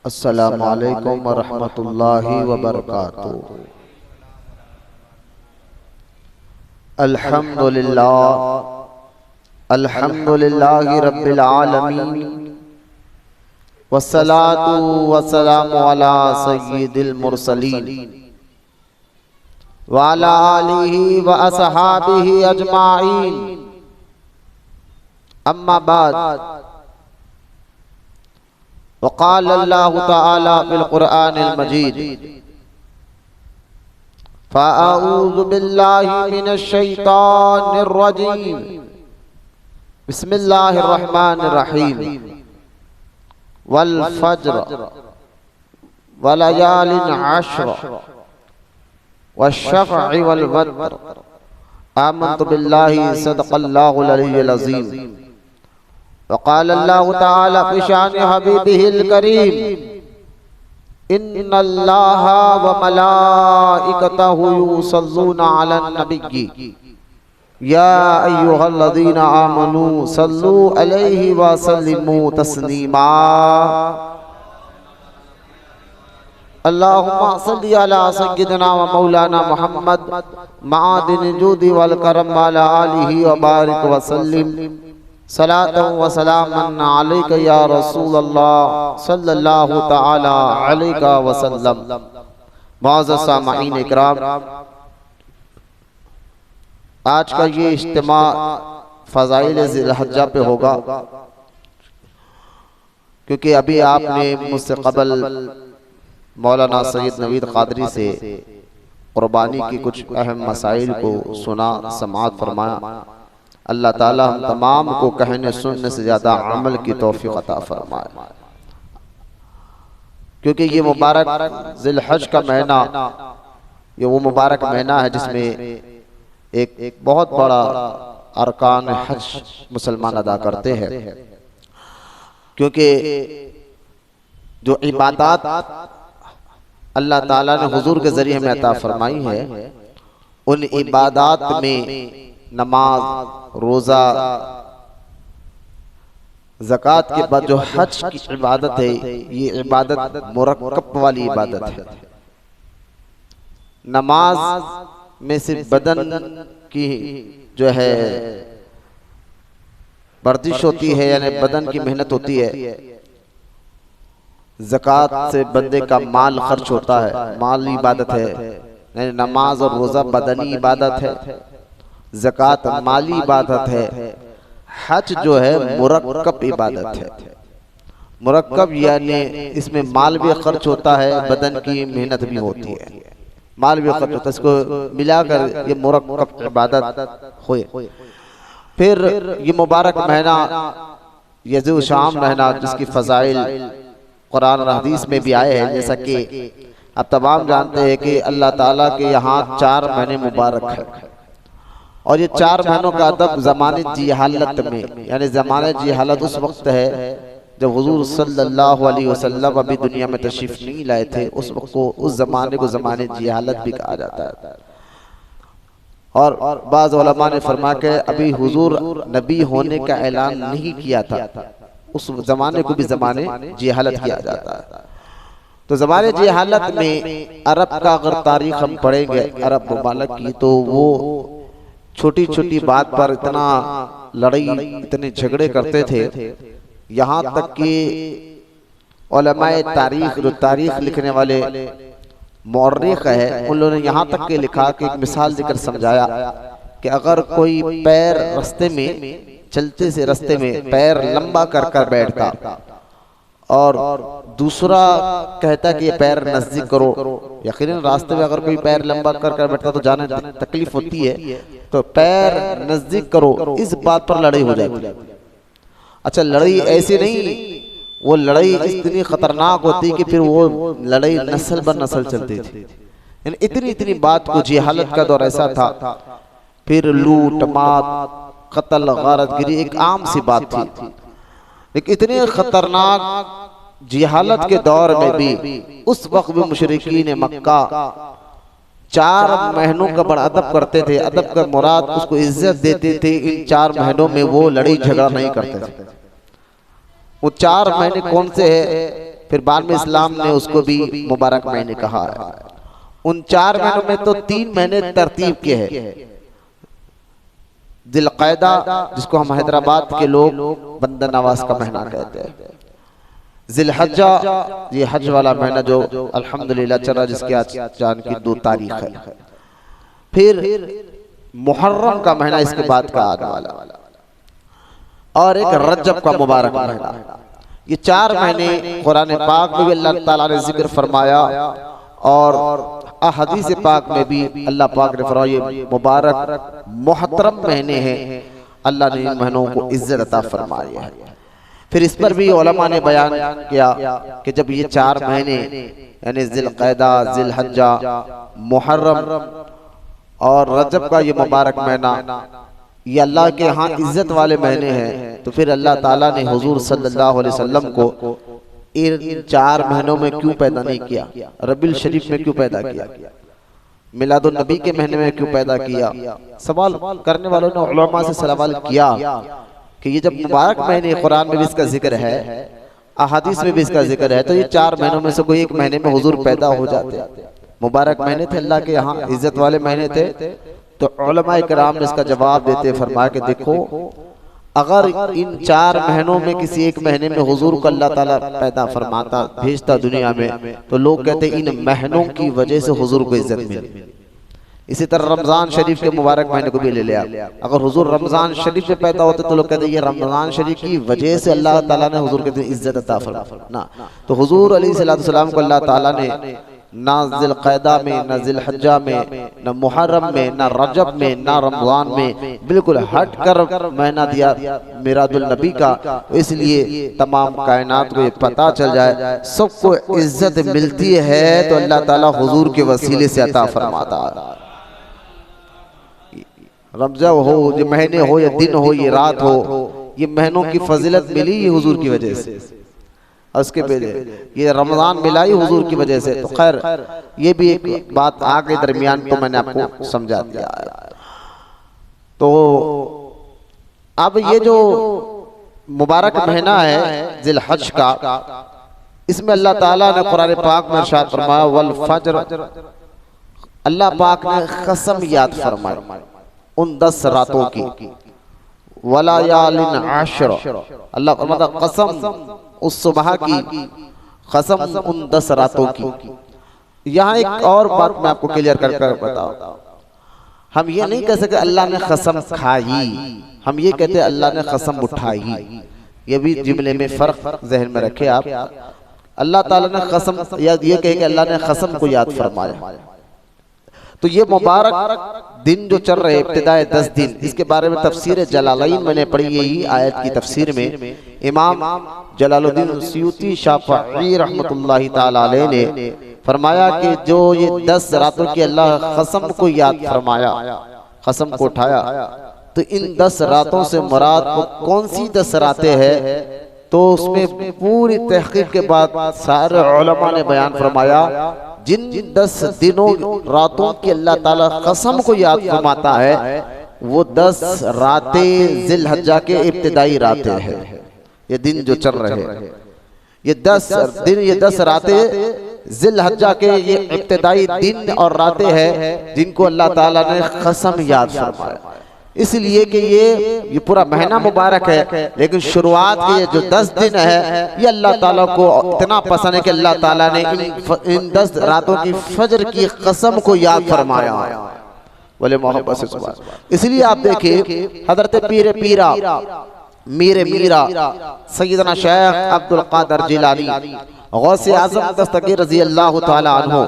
अस्सलामु अलैकुम वरहमतुल्लाहि वबरकातुहू। अल्हम्दुलिल्लाहि रब्बिल आलमीन वस्सलातु वस्सलामु अला सय्यिदिल मुरसलीन व अला आलिहि व अस्हाबिहि अजमाइन। अम्मा बाद, वक़ाल अल्लाहु तआला फिल क़ुरआनिल मजीद, फ़अऊज़ु बिल्लाहि मिनश शैतानिर रजीम, बिस्मिल्लाहिर रहमानिर रहीम। वल फज्र वलयालिन अश्र वश्शफ़अि वल वत्र, आमन्तु बिल्लाहि सदक़ल्लाहुल अलिय्युल अज़ीम। वक़ाल अल्लाहु तआला फ़ी शानि हबीबिहिल करीम, इन्नल्लाहा व मलाइकतहु युसल्लूना अलन नबिय्यि या अय्युहल्लज़ीना आमनू सल्लू अलैहि व सल्लिमू तस्लीमा। अल्लाहुम्मा सल्लि अला सय्यिदिना व मौलाना मुहम्मद मादिन जूदी वल करम व अला आलिहि व बारिक व सल्लिम सलातन व सलामन अलैका या रसूलल्लाह सल्लल्लाहु तआला अलैका व सल्लम। मुअज़्ज़ज़ सामईन इकराम, आज का ये इज्तिमा फ़ज़ाइल ज़िलहज्जा पे होगा, क्योंकि अभी आपने मुझसे क़बल मौलाना सैयद नवीद क़ादरी से क़ुरबानी की कुछ अहम मसाइल को सुना, समाअत फरमाया। अल्लाह ताला हम तमाम को कहने सुनने से ज़्यादा अमल की तौफ़ीक़ अता फरमाए, क्योंकि ये मुबारक ज़िलहज का महीना, ये वो मुबारक महीना है जिसमें एक बहुत बड़ा अरकान हज मुसलमान अदा करते हैं। क्योंकि जो इबादत अल्लाह ताला ने हुजूर के ज़रिए हमें अता फरमाई है, उन इबादत में नमाज, रोज़ा, ज़कात के बाद जो हज की इबादत है, ये इबादत मुरक्कब वाली इबादत है। नमाज में सिर्फ बदन की जो है वर्जिश होती है, यानी बदन की मेहनत होती है। ज़कात से बंदे का माल खर्च होता है, माल इबादत है। यानी नमाज और रोज़ा बदनी इबादत है, ज़कात माली इबादत है। हज जो है मुरक्कब इबादत है। मुरक्कब यानी इसमें माल भी खर्च होता है, बदन की मेहनत भी होती है, माल भी खर्च होता है। इसको मिलाकर ये मुरक्कब इबादत हुए। फिर ये मुबारक महीना यज़ीद शाम महीना, जिसकी फ़ज़ाइल कुरान और हदीस में भी आए हैं। जैसा कि आप तमाम जानते हैं कि अल्लाह ताला के यहाँ 4 महीने मुबारक है, और ये 4 महीनों का अदब ज़माने जिहालत में, यानी ज़माने जिहालत उस वक्त है जब हुजूर सल्लल्लाहु अलैहि वसल्लम अभी दुनिया में तशरीफ नहीं लाए थे। उस वक्त को, उस ज़माने को ज़माने जिहालत भी कहा जाता है। और बाज़ उलमा ने फरमाया कि अभी हुजूर नबी होने का ऐलान नहीं किया था, उस ज़माने को भी ज़माने जिहालत किया जाता है। तो ज़माने जिहालत में अरब का अगर तारीख़ हम पढ़ेंगे, अरब मुमालिक की, तो वो छोटी छोटी बात पर इतना लड़ाई, इतने झगड़े करते थे, यहाँ तक कि उलमाए तारीख़, जो तारीख़ लिखने वाले मौर्रिख़ है, उन लोगों ने यहाँ तक के लिखा कि एक मिसाल देकर समझाया कि अगर कोई पैर रास्ते में, चलते से रास्ते में पैर लंबा कर कर बैठता और दूसरा कहता कि ये पैर नज़दीक करो, यकीनन रास्ते में अगर कोई पैर लंबा कर कर बैठता तो जाने तकलीफ होती है, तो पैर नज़दीक करो, इस बात पर लड़ाई हो जाती। अच्छा, लड़ाई ऐसी नहीं, वो लड़ाई इतनी खतरनाक होती कि फिर वो लड़ाई नस्ल बर नस्ल चलती थी। यानी इतनी इतनी बात को, जिहालत का दौर ऐसा था। फिर लूट मात, कत्ल, गारतगिरी एक आम सी बात थी। लेकिन इतने खतरनाक जिहालत के दौर में भी उस वक्त भी मुशरिकीन मक्का 4 महीनों का बड़ा अदब करते थे। अदब का मुराद उसको इज्जत देते थे। इन 4 महीनों में वो लड़ाई झगड़ा नहीं करते थे। वो 4 महीने कौन से है? फिर बाद में इस्लाम ने उसको भी मुबारक महीने कहा है। उन 4 महीनों में तो 3 महीने तरतीब के हैं। जिलक़ैदा, जिसको हम हैदराबाद के लोग बंदा नवाज का महीना कहते हैं। जिलहज्जा, ये हज वाला महीना जो अल्हम्दुलिल्लाह चल रहा, जिसकी आज चांद की 2 तारीख है। फिर मुहर्रम का महीना इसके बाद का आने वाला, और एक रजब का मुबारक महीना। ये 4 महीने कुरान पाक में भी अल्लाह ताला ने जिक्र फरमाया और अहदीस पाक में भी अल्लाह पाक ने फरमाया ये मुबारक मोहतरम महीने हैं, अल्लाह ने इन महीनों को इज्जत अता फरमाई है। फिर इस पर भी उलमा ने बयान किया कि जब ये 4 महीने यानी जिलक़ैदा, जिलहज्जा, मुहर्रम और रजब का ये मुबारक महीना ये अल्लाह के यहाँ इज्जत वाले महीने हैं, तो फिर अल्लाह ताला ने हुजूर सल्लल्लाहु अलैहि वसल्लम को इन 4 महीनों में क्यों पैदा नहीं किया? रबीउल शरीफ में क्यों पैदा किया? मिलादुन नबी के महीने में क्यों पैदा किया? सवाल करने वालों ने उलमा से सवाल किया कि ये जब मुबारक महीने, कुरान में भी इसका जिक्र है, अहादीस में भी इसका जिक्र है, तो ये 4 महीनों में से कोई एक महीने में हुजूर पैदा हो जाते। मुबारक महीने थे, अल्लाह के यहाँ इज्जत वाले महीने थे। तो उलमा इकराम ने इसका जवाब देते फरमाया कि देखो, अगर इन 4 महीनों में किसी एक महीने में हुजूर को अल्लाह ताला पैदा फरमाता, भेजता दुनिया में, तो लोग कहते इन महीनों की वजह से हुजूर को इज्जत मिली। इसी तरह रमजान शरीफ के मुबारक महीने को भी ले लिया, अगर हुजूर रमजान शरीफ में पैदा होते तो लोग कहते ये रमजान शरीफ की वजह से अल्लाह ताला ने हुजूर के इज्जत अता फरमाया ना। तो हुजूर अलैहिस्सलाम को अल्लाह ताला ने ना जिलक़ैदा में, ना जिलहज्जा में, ना मुहर्रम में, ना रजब में, ना रमजान में, बिल्कुल हट कर महीना दिया मिलादुल नबी का। इसलिए तमाम कायनात को ये पता चल जाए, सबको इज्जत मिलती है तो अल्लाह ताला हुजूर के वसीले से अता फरमाता है। रमजान हो, ये महीने हो या दिन हो, ये रात हो, ये महीनों की फजीलत मिली ही हुजूर की वजह से। उसके पहले ये रमजान मिला ही हुजूर की वजह से। तो खैर ये भी एक बात आगे दरमियान तो मैंने आपको समझा दिया है। तो अब ये जो मुबारक महीना है जिलहज का, इसमें अल्लाह ताला ने कुरान पाक में इरशाद फरमाया वल फज्र, अल्लाह पाक ने कसम याद फरमाई उन 10 रातों की, वलायालिन आशर, अल्लाह फरमाता कसम उस सुबह की, कसम उन 10 रातों की। यहाँ एक और बात मैं आपको क्लियर कर बताऊं, हम ये नहीं कह सकते अल्लाह ने कसम खाई, हम ये कहते अल्लाह ने कसम उठाई। ये भी जुमले में फर्क जहन में रखे आप। अल्लाह ताला ने कसम, या ये कहे कि अल्लाह ने कसम को याद फरमाया। तो ये मुबारक दिन जो चल रहे इब्तिदाए 10 दिन, इसके बारे में तफसीर जलालैन मैंने पढ़ी, यही आयत की तफसीर में इमाम जलालुद्दीन सुयूती शाफ़िई रहमतुल्लाहि ताला अलैह ने फरमाया कि जो ये 10 रातों की अल्लाह कसम को याद फरमाया, कसम को उठाया, तो इन 10 रातों से मुराद कौन सी 10 रातें हैं? तो उसमें पूरी तहकीक के बाद सारे उलमा ने बयान फरमाया जिन 10 दिनों रातों की अल्लाह ताला कसम को याद फरमाता है, वो 10 रातें जिलहज्जा के इब्तिदाई रातें हैं। ये दिन जो चल रहे हैं, ये 10 दिन, ये 10 रातें जिलहज्जा के ये इब्तिदाई दिन और रातें हैं जिनको अल्लाह ताला ने कसम याद फरमाया। इसलिए कि ये पूरा महीना मुबारक है, लेकिन शुरुआत के ये जो 10 दिन है ये अल्लाह ताला को इतना पसंद है कि अल्लाह ताला ने इन 10 रातों की फजर की कसम को याद फरमाया बोले मोहब्बत से सुभान। इसलिए आप देखिए हजरत पीर पीरा मीर मीरा सैयदना शेख अब्दुल कादिर जिलानी गौसे आज़म दस्तगीर रज़ी अल्लाह ताला अन्हु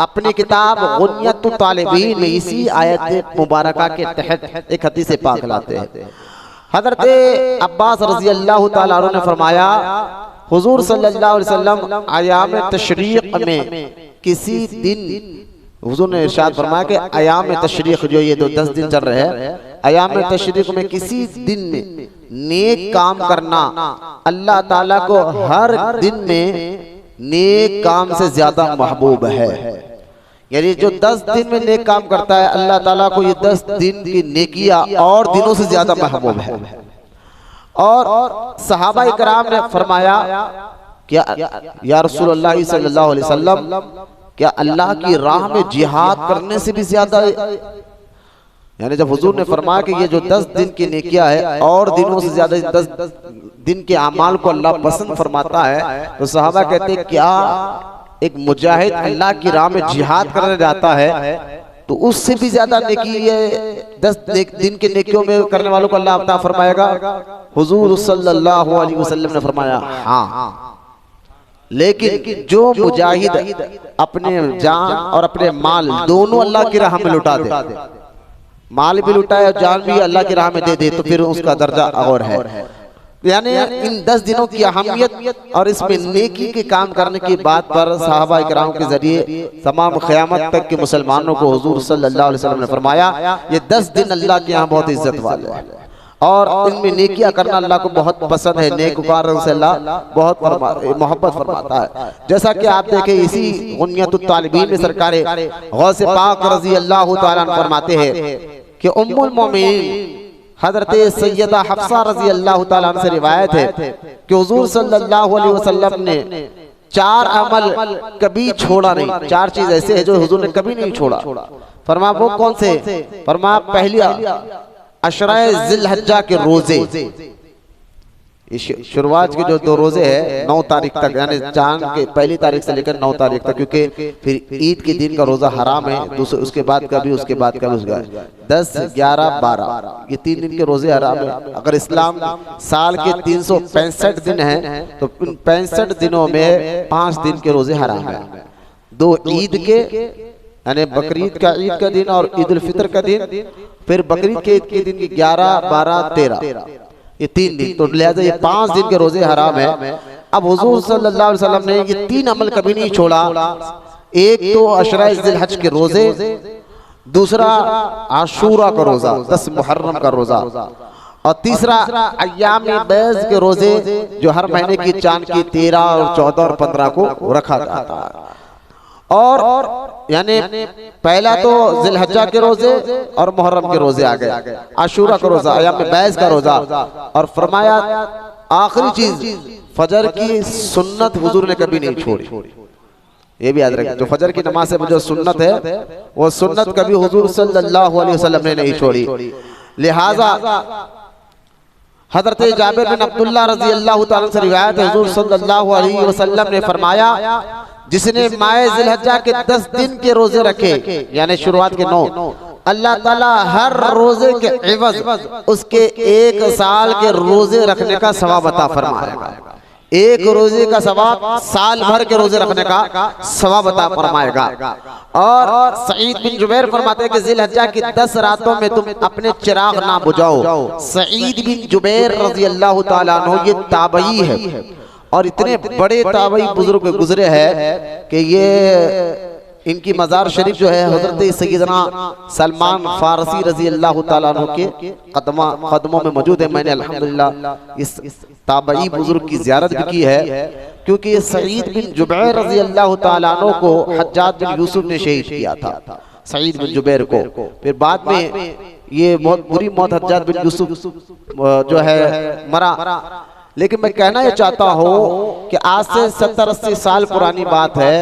अपनी किताब गुनियतुत तालिबीन में इसी आयत मुबारका के तहत एक हदीस पाक लाते हैं। हजरत अब्बास रज़ी अल्लाह ताला अन्हु ने फरमाया हुजूर सल्लल्लाहु अलैहि वसल्लम अयाम तशरीक में किसी दिन हुजूर ने इरशाद फरमाया कि अयाम तशरीक जो ये 10 दिन चल रहे हैं, अयाम तशरीक में किसी दिन नेक काम करना अल्लाह ताला को हर दिन में नेक काम से ज्यादा महबूब है। यानी जो 10 दिन में नेक काम करता है अल्लाह ताला को ये 10 दिन की नेकियां और दिनों से ज्यादा महबूब है। और सहाबा इकराम ने फरमाया क्या या रसूलुल्लाह सल्लल्लाहु अलैहि वसल्लम, क्या अल्लाह की राह में जिहाद करने से भी ज्यादा, यानी जब हुजूर ने फरमाया कि ये जो 10 दिन की नेकियां है और दिनों से ज्यादा 10 दिन के अमाल को अल्लाह पसंद फरमाता है, तो सहाबा कहते हैं क्या एक मुजाहिद अल्लाह की राह में जिहाद करने जाता है तो उससे भी ज्यादा नेकी ये 10 दिन के नेकियों में करने वालों को अल्लाह अता फरमाएगा? हुजूर सल्लल्लाहु अलैहि वसल्लम ने फरमाया हाँ, लेकिन जो मुजाहिद अपने जान और अपने माल दोनों अल्लाह की राह में लुटा दे, माल भी लुटाए और जान भी अल्लाह की राह में दे दे, तो फिर उसका दर्जा और है। यानी इन 10 दिनों की अहमियत और इसमें नेकी के काम करने की बात पर सहाबा इकराम के जरिए तमाम क़यामत तक के मुसलमानों को हुजूर सल्लल्लाहु अलैहि वसल्लम ने फरमाया ये 10 दिन अल्लाह के यहाँ बहुत इज्जत वाले हैं और इनमें नेकियां करना अल्लाह को बहुत पसंद है। नेककारों से अल्लाह बहुत मोहब्बत फरमाता है। जैसा कि आप देखें इसी गुनियतुत तालिबीन में सरकारे गौसे पाक रज़ी अल्लाह तआला अन्हा फरमाते हैं कि उम्मुल मोमिनीन हजरत सैयदा हफ्सा रज़ी अल्लाह तआला अन्हा से रिवायत है कि हुजूर सल्लल्लाहु अलैहि वसल्लम ने 4 अमल कभी छोड़ा नहीं। 4 चीज ऐसे है जो हुजूर ने कभी नहीं छोड़ा। फरमा वो कौन से? फरमा पहली अशराए ज़िलहज्जा के रोजे, शुरुआत के जो 2 रोजे है 9 तारीख तक, यानी चांद के पहली तारीख से लेकर 9 तारीख तक, क्योंकि फिर ईद के दिन का रोजा हराम है, दूसरे उसके बाद का भी, उसके बाद का भी, उसका 10, 11, 12 ये 3 दिन के रोजे हराम है। अगर इस्लाम साल के 365 दिन है तो उन 65 दिनों में 5 दिन के रोजे हराम है। 2 ईद के यानी बकरीद का ईद का दिन और ईद उल फितर का दिन, फिर बकरीद के ईद के दिन की 11, 12, 13 ये 3 दिन, तो लिहाजा ये 5 दिन के रोजे हराम है। अब हुजूर सल्लल्लाहु अलैहि वसल्लम ने ये 3 अमल कभी नहीं छोड़ा। एक तो अशरा ज़िलहज के रोजे, दूसरा आशूरा का रोजा 10 मुहर्रम का रोजा, और तीसरा अय्याम बैज के रोजे जो हर महीने की चांद की 13 और 14 और 15 को रखा जाता है। और यानी पहला तो ज़िलहज्जा के रोजे और मुहर्रम के रोजे आ गए, आशूरा का रोजा, अय्याम बैज का रोजा, और फरमाया आखिरी चीज फजर की सुन्नत हुजूर ने कभी नहीं छोड़ी। ये भी याद रखें, जो फजर की नमाज से जो सुन्नत है वो सुन्नत कभी हुजूर सल्लल्लाहु अलैहि वसल्लम ने नहीं छोड़ी। लिहाजा हजरत जाबिर बिन अब्दुल्लाह रज़ी अल्लाह तआला से रिवायत है, हुजूर सल्लल्लाहु अलैहि वसल्लम ने फरमाया जिसने माए ज़िलहज्जा के 10 दिन के रोजे रखे, यानी शुरुआत के 9, अल्लाह ताला हर रोजे के एवज उसके 1 साल के रोजे रखने का सवाब अता फरमाएगा। 1 रोजे का सवाब साल भर के रोजे रखने का सवाब अता फरमाएगा। और सईद बिन जुबैर फरमाते हैं कि ज़िलहज्जा की 10 रातों में तुम अपने चिराग ना बुझाओ। सईद बिन जुबैर रज़ी अल्लाह तआला अन्हु ये ताबई है और इतने बड़े ताबई बुजुर्ग गुजरे हैं कि ये इनकी मज़ार शरीफ जो है हजरत सैयदना सलमान फारसी रज़ी अल्लाह तआला अन्हु के कदमों में मौजूद है। मैंने अल्हम्दुलिल्लाह इस ताबई बुजुर्ग की ज़ियारत भी की है, क्योंकि ये सईद बिन जुबैर रज़ी अल्लाह तआला अन्हु को हज्जाज बिन यूसुफ ने शहीद किया था, सईद बिन जुबैर को। फिर बाद में ये बहुत बुरी मौत हज्जाज बिन यूसुफ जो है मरा। लेकिन मैं कहना ये चाहता हूँ कि आज से 70-80 साल पुरानी बात है,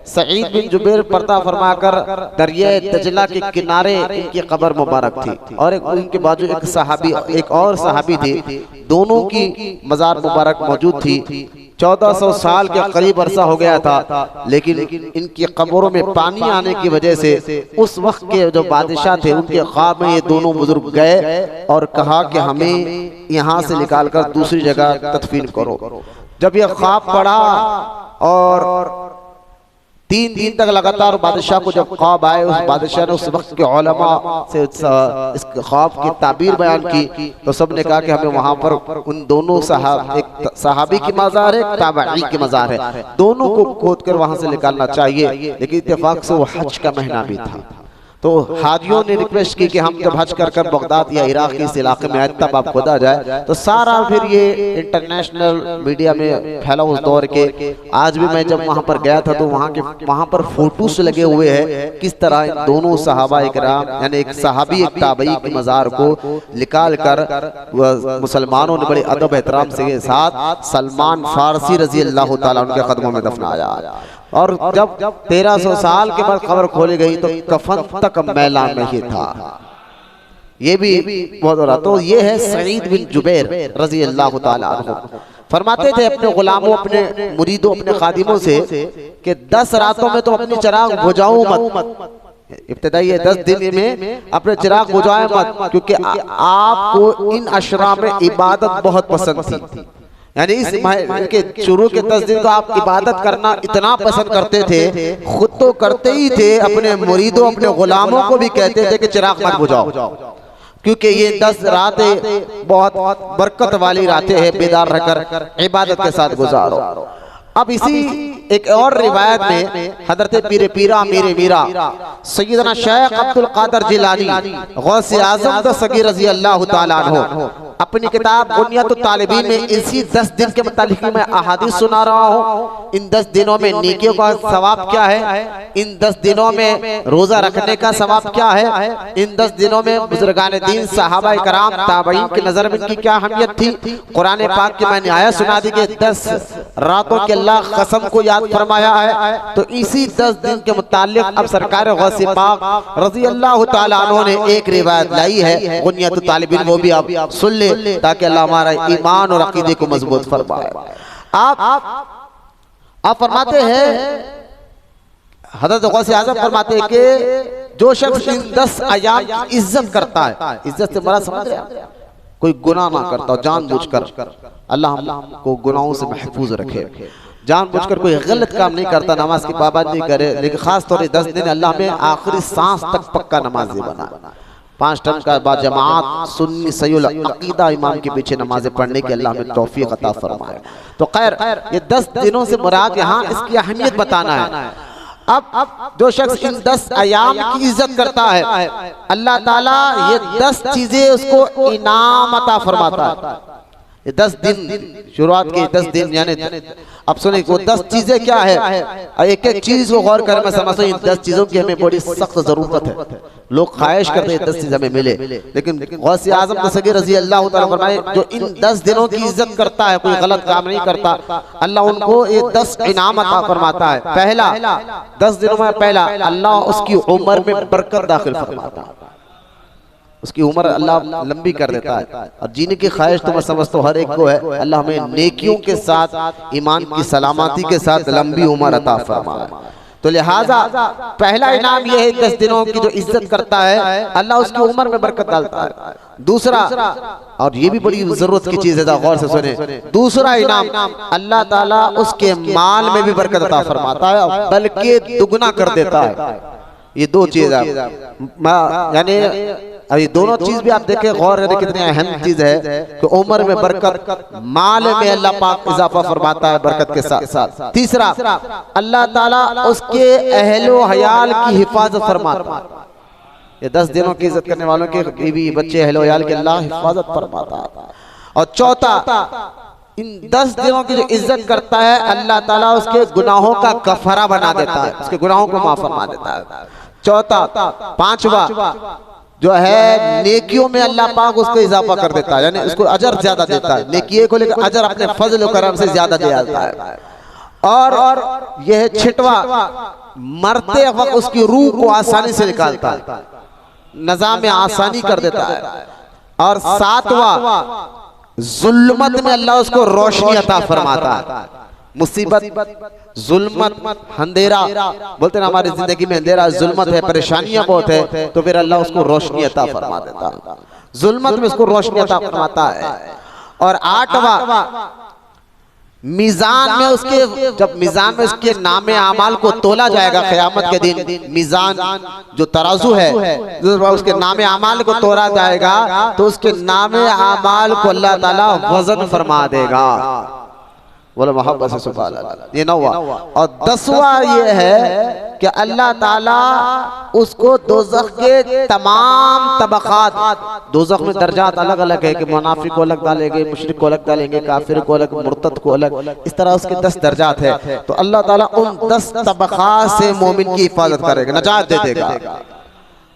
सईद बिन जुबैर पर्दा फरमाकर दरिया दजला के किनारे इनकी कब्र मुबारक थी और उनके बाजू एक और सहाबी थे, दोनों की मज़ार मुबारक मौजूद थी। 1400 साल के करीब अरसा हो गया था, लेकिन इनकी कब्रों में पानी आने की वजह से उस वक्त के जो बादशाह थे उनके ख्वाब में ये दोनों बुजुर्ग गए और कहा कि हमें यहाँ से निकालकर दूसरी जगह तदफीन करो। जब यह ख्वाब पड़ा और 3 दिन तक लगातार बादशाह को जब ख्वाब आए, उस बादशाह ने उस वक्त के उलमा से इस ख्वाब की ताबीर बयान की, तो सब ने कहा कि हमें वहां पर उन दोनों एक सहाबी की मज़ार है, एक ताबई की मज़ार है, दोनों को खोद कर वहां से निकालना चाहिए। लेकिन इत्तेफाक से वो हज का महीना भी था, तो हाजियों ने रिक्वेस्ट की कि हम जब हज कर कर बगदाद या इराक के इस इलाके में आए तब आप खुद आ जाए। तो सारा फिर ये इंटरनेशनल मीडिया में फैला उस दौर के। आज भी मैं जब वहाँ पर गया था तो वहाँ पर फोटोस लगे हुए हैं किस तरह इन दोनों सहाबा इकराम यानी एक सहाबी एक ताबई के मज़ार को निकाल कर मुसलमानों ने बड़े अदब एहतराम से साथ सलमान फारसी रजी अल्लाह ताला उनके कदमों में दफनाया। और जब 1300 साल के बाद खबर खोली गई तो कफन तक मैला नहीं था। ये भी बहुत हो रहा। तो ये है सईद बिन जुबैर रजी अल्लाह ताला अन्हु फरमाते थे अपने गुलामों अपने मुरीदों अपने खादिमों से कि 10 रातों में तो अपनी चिराग बुझाओ मत। इब्तिदाई है 10 दिन में अपने चिराग बुझाए मत, क्योंकि आपको इन अशरा में इबादत बहुत पसंद थी। यानी इस के शुरू के 10 दिन को आप इबादत करना इतना पसंद करते थे, खुद तो करते ही थे, अपने मुरीदों अपने गुलामों को भी कहते थे कि चिराग मत बुझाओ, क्योंकि ये 10 रातें बहुत बरकत वाली रातें हैं, बेदार रहकर इबादत के साथ गुजारो। अब इसी एक और रिवायत में हजरत पीर पीरा मेरे मीरा सैयदना शेख अब्दुल कादर जिलानी गौसे आजम दस्तगीर रजी अल्लाह ताला अन्हु अपनी किताब बुनियातुत तालिबीन में इसी 10 दिन के मुतालिक मैं अहादीस सुना रहा हूँ। इन 10 दिनों में नेकियों का सवाब क्या है, इन 10 दिनों में रोजा रखने का सवाब क्या है, इन 10 दिनों में बुजुर्गान दीन सहाबा इकराम ताबईन की नजर में इनकी क्या अहमियत थी। कुरान पाक की मैंने आयत सुना दी कि 10 रातों के अल्लाह कसम को याद फरमाया है। तो इसी 10 दिन के मुतालिक अब सरकार गौसे पाक रजी अल्लाह ताला अन्हु ने एक रिवायत लाई है बुनियातुत तालिबीन, वो भी आप सुन ले ताकि अल्लाह हमारा ईमान और अकीदे को मजबूत फरमाए। आप फरमाते हैं हज़रत गौसे आज़म फरमाते हैं कि जो शख्स इन 10 अयाम की इज्जत करता है, इज्जत से बड़ा समझ रहे हैं, कोई गुनाह ना करता जानबूझकर, अल्लाह हमको गुनाहों से महफूज रखे, जानबूझकर कोई गलत काम नहीं करता, नमाज की पाबंदी करे, लेकिन खास तौर पर 10 दिन अल्लाह में आखिरी सांस तक पक्का नमाजी बना, 5 टाइम का बाद जमात सुन्नी सहीउल अकीदा इमाम के पीछे नमाजें पढ़ने की अल्लाह में तौफीक अता फरमाए। तो खैर ये 10 दिनों से मुराद यहाँ इसकी अहमियत बताना है। अब जो शख्स इन 10 अयाम की इज्जत करता है, अल्लाह ताला ये 10 चीजें उसको इनाम अता फरमाता है। ये 10 दिन शुरुआत के 10 दिन यानी अब सुने वो 10 चीजें क्या है, एक एक चीज को गौर कर मैं समझता हूँ इन 10 चीजों की हमें बड़ी सख्त जरूरत है। लोग ख्वाहिश करते हैं 10 चीज हमें मिले, लेकिन गौसे आजम दस्तगीर रजी अल्लाह ताला फरमाए जो इन 10 दिनों की इज्जत करता है, कोई गलत काम नहीं करता, अल्लाह उनको ये 10 इनाम अता फरमाता है। पहला 10 दिनों में पहला अल्लाह उसकी उम्र में बरकत दाखिल फरमाता है, उसकी उम्र अल्लाह लंबी कर देता है। और जीने की ख्वाहिश तो मैं समझता हूँ हर एक को है, अल्लाह हमें नेकियों के साथ ईमान की सलामती के साथ लंबी उम्र अता फरमाए। तो लिहाजा पहला इनाम यह है 10 दिनों की जो इज्जत करता है अल्लाह उसकी उम्र में बरकत डालता है। दूसरा, और ये भी बड़ी जरूरत की चीज है, गौर से सुने, दूसरा इनाम अल्लाह ताला उसके माल में भी बरकत अता फरमाता है, बल्कि दुगना कर देता है। ये 2 चीज यानी अभी दोनों चीज भी आप देखें गौर करें कितनी अहम चीज है कि उम्र में बरकत, माल में अल्लाह पाक इजाफा फरमाता है बरकत के साथ साथ। तीसरा, अल्लाह ताला उसके अहलो हयाल की हिफाजत फरमाता है। ये 10 दिनों की इज्जत करने वालों के बीवी बच्चे अहलो हयाल के अल्लाह हिफाजत फरमाता है। और चौथा, इन 10 दिनों की जो इज्जत करता है अल्लाह ताला उसके गुनाहों का कफारा बना देता है, उसके गुनाहों को माफ फरमा देता है। चौथा, पांचवा जो है नेकियों में अल्लाह पाक उसको इजाफा कर देता है, यानी उसको अजर ज्यादा देता है, नेकी को लेकर अजर अपने फजल और करम से ज्यादा दिया जाता है। और यह 6वां, मरते वक्त उसकी रूह को आसानी से निकालता है, निजाम में आसानी कर देता है। और 7वां, जुल्मत में अल्लाह उसको रोशनी अता फरमाता है। मुसीबत, जुल्मत, अंधेरा बोलते ना हमारी जिंदगी में अंधेरा जुल्मत है, परेशानियां बहुत है, तो फिर अल्लाह उसको रोशनी अता फरमा देता है, जुल्मत में उसको रोशनी अता फरमाता है। और 8वां, मीजान में उसके, जब मीजान में उसके नामे आमाल को तोला जाएगा क़यामत के दिन, मीजान जो तराजू है उसके नामे आमाल को तोला जाएगा तो उसके नामे आमाल को अल्लाह ताला वजन फरमा देगा। बोलो मोहब्बत से सुभान अल्लाह। ये 9वां। और 10वां ये है कि अल्लाह ताला उसको दोज़ख के तमाम तबक़ात, दोज़ख में दर्जात अलग अलग है कि मुनाफिक को अलग डालेंगे, मुशरिक को अलग डालेंगे, काफिर को अलग, मुर्तद को अलग, इस तरह उसके 10 दर्जात है। तो अल्लाह ताला उन 10 तबक़ात से मोमिन की हिफाजत करेगा, नजात दे देगा।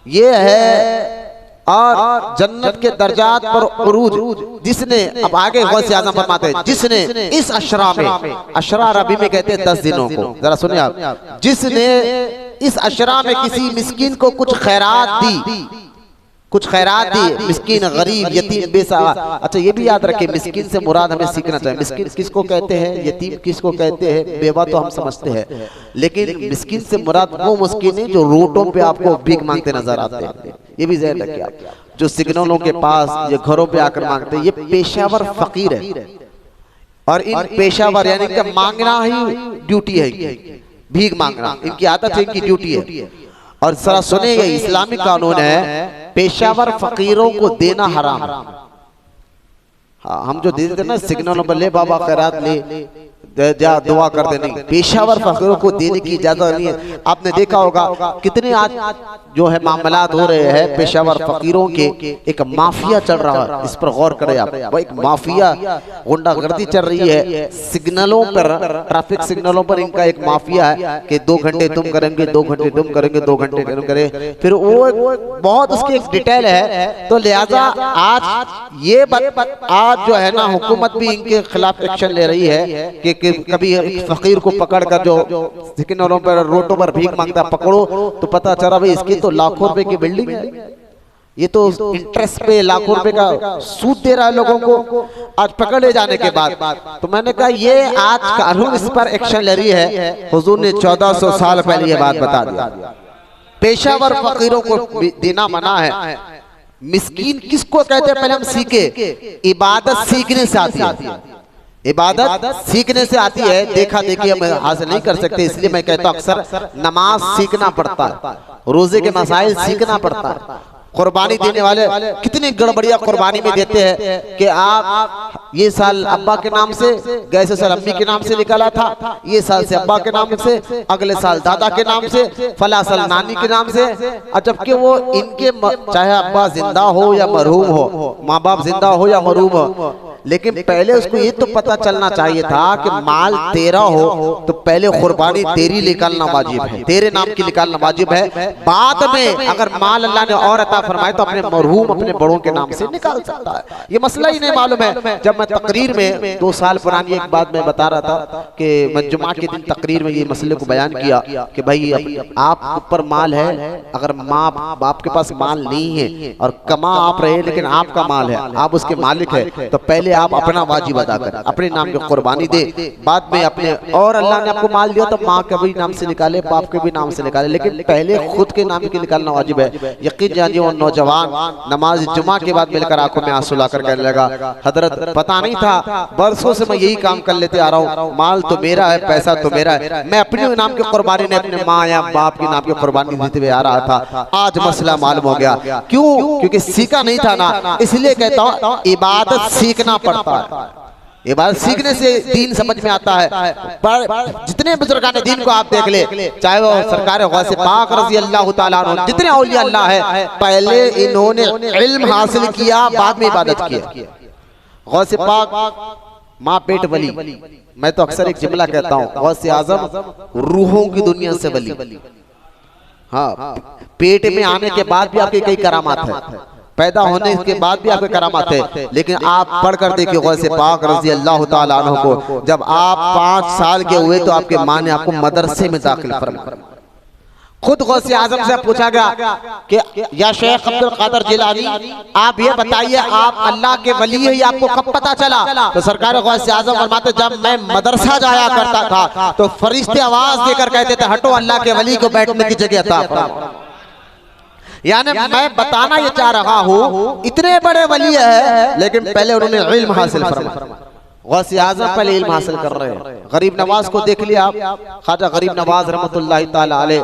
ये है। और जन्नत के दर्जात पर उरूज, जिसने, अब आगे गौसे आज़म फरमाते हैं, जिसने इस अशरा में, अशरा अरबी में कहते हैं 10 दिनों को, जरा सुनिए आप, जिसने इस अशरा में किसी मिस्कीन को कुछ खैरात दी, कुछ खैरात दी, मिस्कीन, गरीब, यतीम, बेसहारा। अच्छा ये भी याद रखें, मिस्कीन से मुराद हमें सीखना चाहिए। मिस्कीन किसको कहते हैं, यतीम किसको कहते हैं, बेवा तो हम समझते हैं, लेकिन मिस्कीन से मुराद वो मिस्कीन है जो रोटों पे आपको भीख मांगते नजर आते हैं। ये भी ज़हन रखिए आप, जो सिग्नलों के पास या घरों पे आकर मांगते हैं, ये पेशावर फकीर है। और इन पेशावर यानी कि मांगना ही ड्यूटी है, भीख मांगना इनकी आदत है, इनकी ड्यूटी है। और जरा सुनिएगा, इस्लामिक कानून है पेशावर फकीरों को देना हराम। हाँ, हम जो दे देते ना सिग्नलों पर, ले बाबा खैरात ले, जा दुआ कर दे, नहीं, पेशावर फकीरों को देने की इजाजत नहीं है। आपने देखा होगा कितने आज जो है मामलात हो रहे हैं पेशावर फकीरों के, एक माफिया चल रहा है, इस पर गौर करें आप। वो एक माफिया गुंडागर्दी चल रही है सिग्नलों पर, ट्रैफिक सिग्नलों पर इनका एक माफिया है कि 2 घंटे तुम करेंगे, 2 घंटे तुम करेंगे, 2 घंटे तुम करें। फिर वो बहुत उसकी एक डिटेल है। तो लिहाजा आज ये आज जो है ना, हुकूमत भी इनके खिलाफ एक्शन ले रही है कि कभी फकीर को पकड़कर जो सिग्नलों पर, रोडों पर भीख मांगता पकड़ो, तो पता चला भाई इसकी तो लाखों रुपए की बिल्डिंग है, ये तो इंटरेस्ट पे लाखों रुपए का सूद दे रहा है लोगों को। आज पकड़े जाने के बाद तो मैंने कहा ये आज कानून इस पर एक्शन ले रही है। हुजूर ने 1400 साल पहले ये बात बता दिया, पेशावर फकीरों को देना मना है। मिस्कीन किसको कहते हैं, पहले हम सीखे, इबादत सीखने से आती है, इबादत सीखने से आती है, देखा देखी हम हासिल नहीं कर सकते। इसलिए मैं कहता हूँ अक्सर नमाज सीखना पड़ता है, रोजे के मसाइल सीखना पड़ता है। कुर्बानी देने वाले कितनी गड़बड़िया कुर्बानी में देते हैं कि आप ये साल अब्बा के नाम से, गैसे साल अम्मी के नाम से निकाला था, ये साल से अब्बा के नाम से, अगले साल दादा के नाम से, फला साल नानी के नाम से। जबकि वो इनके चाहे अब्बा जिंदा हो या मरहूम हो, माँ बाप जिंदा हो या मरहूम हो, लेकिन पहले उसको ये तो पता चलना चाहिए था कि माल तेरा हो तो पहले कुर्बानी तेरी निकालना वाजिब है, तेरे नाम की निकालना वाजिब है। बाद में अगर माल अल्लाह ने और अता फरमाए तो अपने मरहूम, अपने बड़ों के नाम से निकाल सकता है। ये मसला ही नहीं मालूम है। जब मैं तकरीर में 2 साल पुरानी एक बात मैं बता रहा था कि मैं जुमा के दिन तकरीर में ये मसले को बयान किया कि भाई आप ऊपर माल है, अगर माँ बाप के पास माल नहीं है और कमा आप रहे लेकिन आपका माल है, आप उसके मालिक है, तो पहले आप अपना वाजिब अदा करें, अपने नाम की कुर्बानी दे, बाद में अपने, और अल्लाह ने आपको माल दिया तो माँ के भी नाम से निकाले, बाप के भी नाम से निकाले, लेकिन पहले खुद के नाम की निकालना वाजिब है। यकीन जानिए वो नौजवान नमाज जुमा के बाद मिलकर आंखों में आंसू लाकर कहने लगा, हजरत पता नहीं था, बरसों से मैं यही काम कर लेते आ रहा हूँ, माल तो मेरा है, पैसा तो मेरा है, मैं अपने नाम की कुर्बानी ने अपने माँ या बाप के नाम की कुर्बानी देते हुए आ रहा था। आज मसला मालूम हो गया, क्यों? क्योंकि सीखा नहीं था ना। इसलिए कहता हूँ इबादत सीखना पड़ता है, इबादत सीखने से दीन समझ में आता है। पर जितने बुजुर्गान दीन को आप देख ले, चाहे वो सरकार गौसे पाक रज़ी अल्लाह ताला अन्हु, जितने औलिया अल्लाह है, पहले इन्होंने इल्म हासिल किया, बाद में इबादत की। गौसे पाक माँ पेट वली, मैं तो अक्सर एक जुमला कहता हूँ, गौसे आजम रूहों की दुनिया से वली। हाँ, पेट में आने के बाद भी आपके कई करामात है, पैदा होने के बाद भी आपके करामात है, लेकिन आप पढ़कर देखिए गौसे पाक रज़ी अल्लाह ताला अन्हु को, जब आप 5 साल के हुए तो आपके माँ ने आपको मदरसे में दाखिल फरमाया। खुद गौसे आजम से पूछा गया कि या शेख अब्दुल कादिर जिलानी, आप ये बताइए आप अल्लाह के वली है, आपको कब पता चला? तो सरकार गौसे आजम फरमाते, जब मैं मदरसा जाया करता था तो फरिश्ते आवाज देकर कहते थे, हटो अल्लाह के वली को बैठने की जगह अता फरमा। यानी मैं बताना ये चाह रहा हूँ, इतने बड़े वली है लेकिन पहले उन्होंने इल्म हासिल फरमाया। गौसे आज़म पहले इल्म हासिल कर रहे हैं। गरीब नवाज को देख लिया आप, ख्वाजा गरीब नवाज रहमतुल्लाहि ताला अलैह,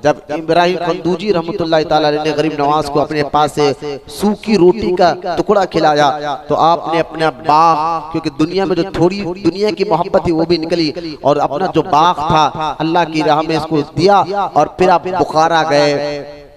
जब इब्राहिम खंदूजी रहमतुल्लाहि ताला अलैह ने गरीब नवाज को अपने पास से सूखी रोटी का टुकड़ा खिलाया तो आपने अपना बाग, क्योंकि दुनिया में जो थोड़ी दुनिया की मोहब्बत थी वो भी निकली, और अपना जो बाग था अल्लाह की राह में इसको दिया, और फिर आप बुखारा गए,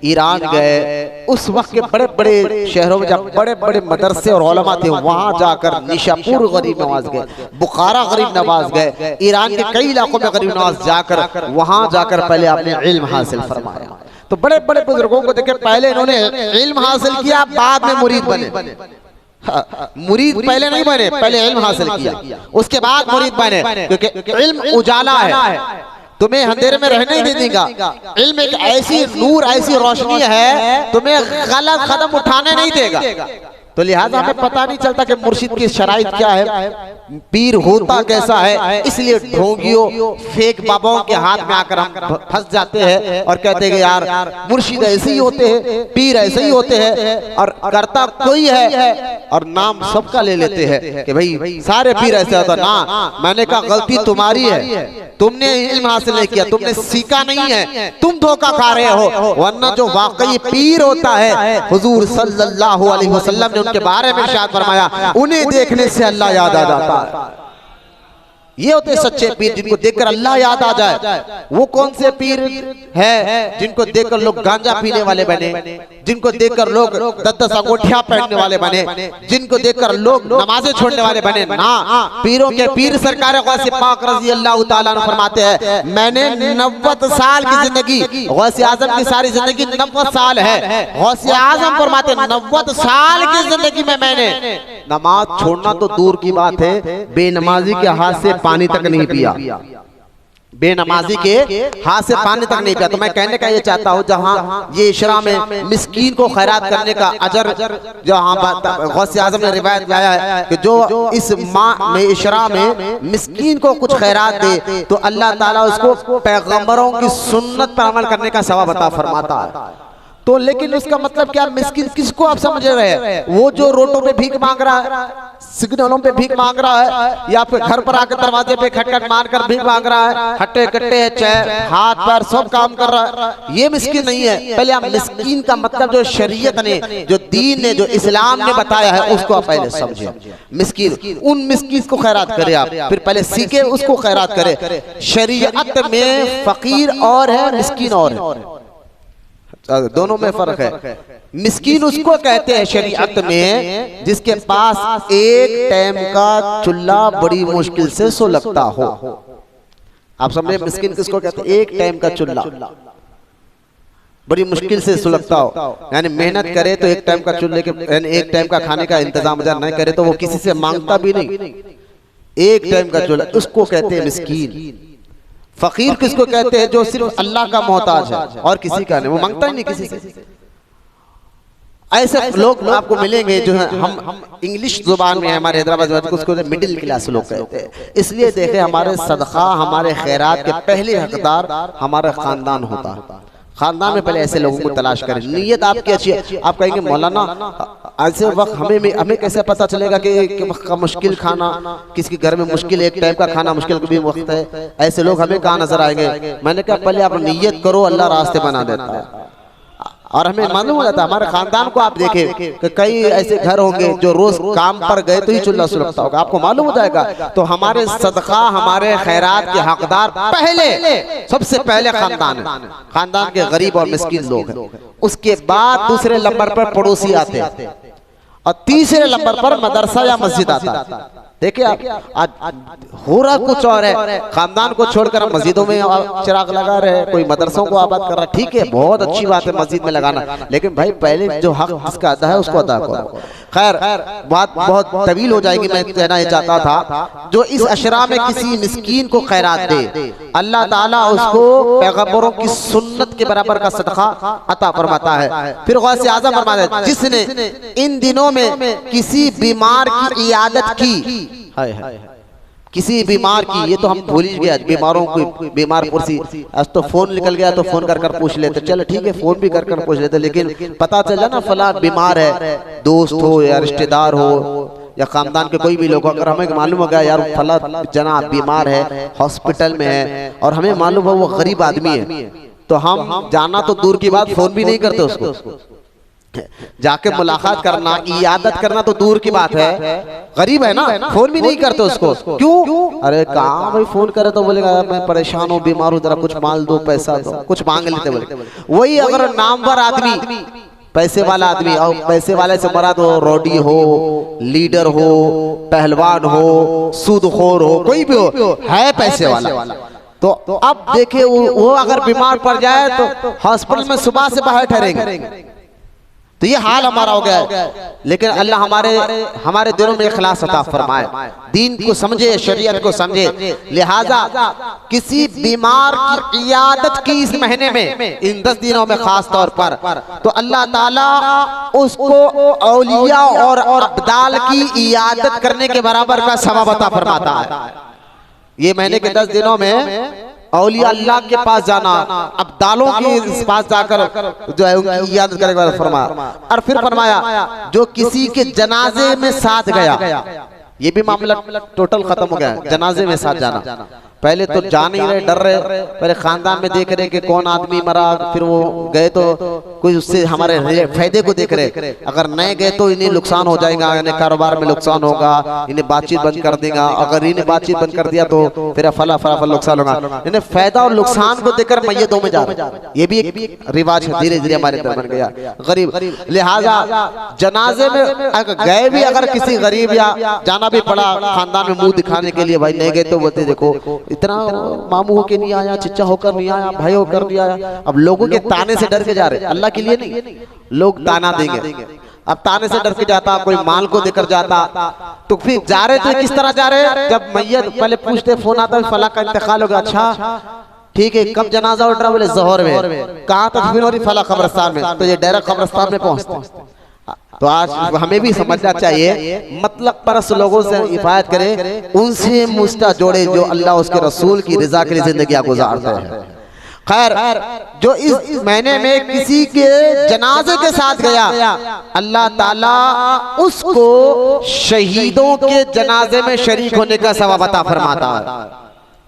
ईरान गए। उस वक्त के बड़े बड़े शहरों में जब बड़े बड़े मदरसे और उलमा थे, वहां जाकर निशापुर गरीब नवाज गए, बुखारा गरीब नवाज गए, ईरान के कई इलाकों में गरीब नवाज जाकर वहां जाकर पहले आपने इल्म हासिल फरमाया। तो बड़े बड़े बुजुर्गों को देखे, पहले इन्होंने इल्म हासिल किया, बाद में मुरीद बने। मुरीद पहले नहीं बने, पहले इल्म हासिल किया, उसके बाद मुरीद बने, क्योंकि इल्म उजाला है, तुम्हें अंधेरे में रहने ही नहीं देगा। इल्म एक ऐसी नूर, ऐसी रोशनी है, तुम्हें गलत कदम उठाने नहीं देगा। तो लिहाजा हमें पता नहीं चलता कि मुर्शिद की शराइत क्या है, पीर होता कैसा है। इसलिए ढोंगियों फेक बाबाओं के हाथ में आकर हम फंस जाते हैं और कहते हैं यार मुर्शिद ऐसे ही होते हैं, पीर ऐसे ही होते हैं, और करता कोई है और नाम सबका ले लेते हैं कि भाई सारे पीर ऐसे होता ना। मैंने कहा गलती तुम्हारी है, तुमने इल्म हासिल नहीं किया, तुमने सीखा नहीं है, तुम धोखा खा रहे हो। वरना जो वाकई पीर होता है, हुजूर सल्लल्लाहु अलैहि वसल्लम ने उनके बारे में इरशाद फरमाया, उन्हें देखने से अल्लाह याद आ जाता है। ये होते सच्चे पीर, जिनको देखकर अल्लाह याद आ जाए। वो कौन से पीर है जिनको देखकर लोग गांजा पीने वाले बने, जिनको देखकर लोग 10-10 अंगूठियां पहनने वाले बने, जिनको देखकर लोग नमाजें छोड़ने वाले बने? ना, पीरों के पीर सरकार गौसे पाक रज़ी अल्लाह ताला अन्हु फरमाते हैं, मैंने 90 साल की जिंदगी, गौसे आजम की सारी जिंदगी 90 साल है। गौसे आजम फरमाते 90 साल की जिंदगी में मैंने नमाज छोड़ना तो दूर की बात है, बेनमाजी के हाथ से पानी तक नहीं पिया, बेनमाजी के हाथ से पानी तक नहीं पिया। तो मैं कहने का ये चाहता हूँ, जहाँ ये इशरा में मिस्कीन को खैरात करने का अजर, जहाँ गौसे आज़म ने रिवायत लाया है कि जो इस माह में इशरा में मिस्कीन को कुछ खैरात दे तो अल्लाह ताला उसको पैगंबरों की सुन्नत पर अमल करने का सवाब अता फरमाता है। तो लेकिन उसका मतलब क्या, मिस्किन किसको आप समझ रहे हैं? वो जो रोडों पे भीख मांग रहा है, सिग्नलों पे भीख मांग रहा है, या फिर घर पर आकर दरवाजे पे खटखट मारकर भीख मांग रहा है, हट्टे कट्टे हाथ पैर सब काम कर रहा है, ये मिस्किन नहीं है। पहले आप मिस्किन का मतलब जो शरीयत ने, जो दीन ने, जो इस्लाम ने बताया है उसको आप पहले समझे। मिस्किन, उन मिस्किन को खैरात करे आप, फिर पहले सीखे उसको खैरात करे। शरीयत में फकीर और है, मिस्किन और है, दोनों में फर्क है। मिस्कीन उसको कहते हैं शरीयत में जिसके पास एक टाइम का चूल्हा बड़ी मुश्किल से सुलगता हो। आप समझे मिस्कीन किसको कहते हैं? एक टाइम का चूल्हा बड़ी मुश्किल से सुलगता हो, यानी मेहनत करे तो एक टाइम का चूल्हे के, यानी एक टाइम का खाने का इंतजाम नहीं करे तो वो किसी से मांगता भी नहीं, एक टाइम का चूल्हा, उसको कहते हैं मिस्कीन। फकीर किसको कहते हैं? जो सिर्फ अल्लाह का मोहताज है और किसी का नहीं, वो मांगता ही नहीं किसी से। ऐसे लोग आपको मिलेंगे जो है, हम इंग्लिश जुबान में हमारे हैदराबाद को उसको मिडिल क्लास लोग कहते हैं। इसलिए देखे हमारे सदका, हमारे खैरात के पहले हकदार हमारा खानदान होता है। खानदान में पहले ऐसे लोगों को तलाश करें। नीयत आपकी अच्छी है। आप कहेंगे मौलाना ऐसे वक्त हमें कैसे पता चलेगा कि वक्त का मुश्किल खाना, किसी घर में मुश्किल, एक टाइम का खाना मुश्किल भी वक्त है, ऐसे लोग हमें कहाँ नजर आएंगे? मैंने कहा पहले आप नीयत करो, अल्लाह रास्ते बना देता है। और हमें मालूम हो जाता है, हमारे खानदान को आप देखें कि कई ऐसे घर होंगे जो रोज काम पर गए तो ही चूल्हा सुलगता होगा, आपको मालूम हो जाएगा। तो हमारे सदका, हमारे खैरात के हकदार पहले, सबसे पहले खानदान है, खानदान के गरीब और मिस्किन लोग हैं। उसके बाद दूसरे नंबर पर पड़ोसी आते हैं और तीसरे नंबर पर मदरसा या मस्जिद आता है। देखिए आप, आज हो रहा कुछ और है, खानदान को छोड़कर हम मस्जिदों में चिराग लगा रहे हैं, कोई मदरसों को आबाद कर रहा है। ठीक है, बहुत अच्छी बात है मस्जिद में लगाना, लेकिन भाई पहले जो हक जिसका अदा है उसको अदा करो। खैर बात बहुत तवील हो जाएगी, मैं कहना ये चाहता था, जो इस अशरा में किसी मिस्कीन को खैरात दे, अल्लाह ताला उसको पैगंबरों की सुन्नत के बराबर का सदका अता फरमाता है। फिर गौसे आज़म फरमाते हैं, जिसने इन दिनों में किसी बीमार की इयादत की, किसी बीमार की, ये तो हम भूल ही गए, बीमारों को बीमार कुर्सी, आज तो फोन निकल गया तो फोन कर कर पूछ लेते, चलो ठीक है फोन भी कर कर पूछ लेते, लेकिन पता चला ना फला बीमार है, दोस्त हो या रिश्तेदार हो या खानदान के कोई भी लोग, अगर हमें मालूम हो गया यार फला जना बीमार है, हॉस्पिटल में है, और हमें मालूम है वो गरीब आदमी है, तो हम जाना तो दूर की बात, फोन भी नहीं करते उसको, जाके मुलाकात करना, इयादत करना तो दूर की बात है, गरीब है ना, फोन भी नहीं करते उसको। क्यों? अरे कहाँ भाई फोन करे तो बोलेगा मैं परेशान हूँ, बीमार हूँ, जरा कुछ माल दो, पैसा दो, कुछ मांग लेते बोले। वही अगर नामवर आदमी, पैसे वाला आदमी, और पैसे वाले से मरा तो रोडी हो, लीडर हो, पहलवान हो, सूदखोर हो, कोई भी हो, है पैसे वाला, तो अब देखिए वो अगर बीमार पड़ जाए तो हॉस्पिटल में सुबह से बाहर ठहरेंगे। तो ये हाल हमारा हो गया है। लेकिन अल्लाह हमारे दिलों में इखलास अता फरमाए, दीन को समझे, शरीयत को समझे। लिहाजा किसी बीमार की इयादत की इस महीने में, इन 10 दिनों में खास तौर पर, तो अल्लाह ताला उसको औलिया और अब्दाल की इयादत करने के बराबर का सवाब अता फरमाता है। ये महीने के 10 दिनों में औलिया अल्लाह के पास जाना, अब्दालों के पास जाकर जो है उनकी इयादत करेगा फरमाया। और फिर फरमाया जो किसी के जनाजे में साथ गया, ये भी मामला टोटल खत्म हो गया, जनाजे में साथ जाना। पहले तो जा नहीं रहे, डर रहे, पहले खानदान में देख रहे कि कौन आदमी मरा, फिर वो गए तो कोई उससे हमारे फायदे को देख रहे, अगर नहीं गए तो इन्हें नुकसान हो जाएगा, इन्हें कारोबार में नुकसान होगा, इन्हें बातचीत बंद कर देगा, अगर इन्हें बातचीत बंद कर दिया तो फिर फला फला फला नुकसान होगा। इन्हें फायदा और नुकसान को देखकर मैयतों में जा रहे, ये भी एक रिवाज है, धीरे धीरे हमारे अंदर बन गया गरीब। लिहाजा जनाजे में गए भी अगर किसी गरीब या जाना भी पड़ा खानदान में मुंह दिखाने के लिए, भाई नहीं गए तो बोलते देखो इतना मामू होकर नहीं आया, चिच्चा होकर नहीं आया, भाई होकर नहीं आया। अब लोगों के ताने से डर के जा रहे, अल्लाह के लिए नहीं, लोग ताना देंगे। अब ताने से डर के जाता, कोई माल को देकर जाता, तो फिर जा रहे थे किस तरह जा रहे? जब मैयत पहले पूछते, फोन आता है फला का इंतकाल हो गया, अच्छा ठीक है, कब जनाजा उठ रहा? बोले जोहर में। कहाँ तदफीन हो रही? फला कब्रिस्तान में। तो ये डायरेक्ट कब्रिस्तान में पहुंचते। तो आज हमें भी समझना चाहिए, मतलब परस लोगों से हिफायत करें, उनसे मुस्ता जोड़े जो अल्लाह उसके रसूल की रजा के लिए जिंदगी गुजारते हैं। खैर, जो इस महीने में किसी के जनाजे के साथ गया, अल्लाह ताला उसको शहीदों के जनाजे में शरीक होने का सवाब अता फरमाता है।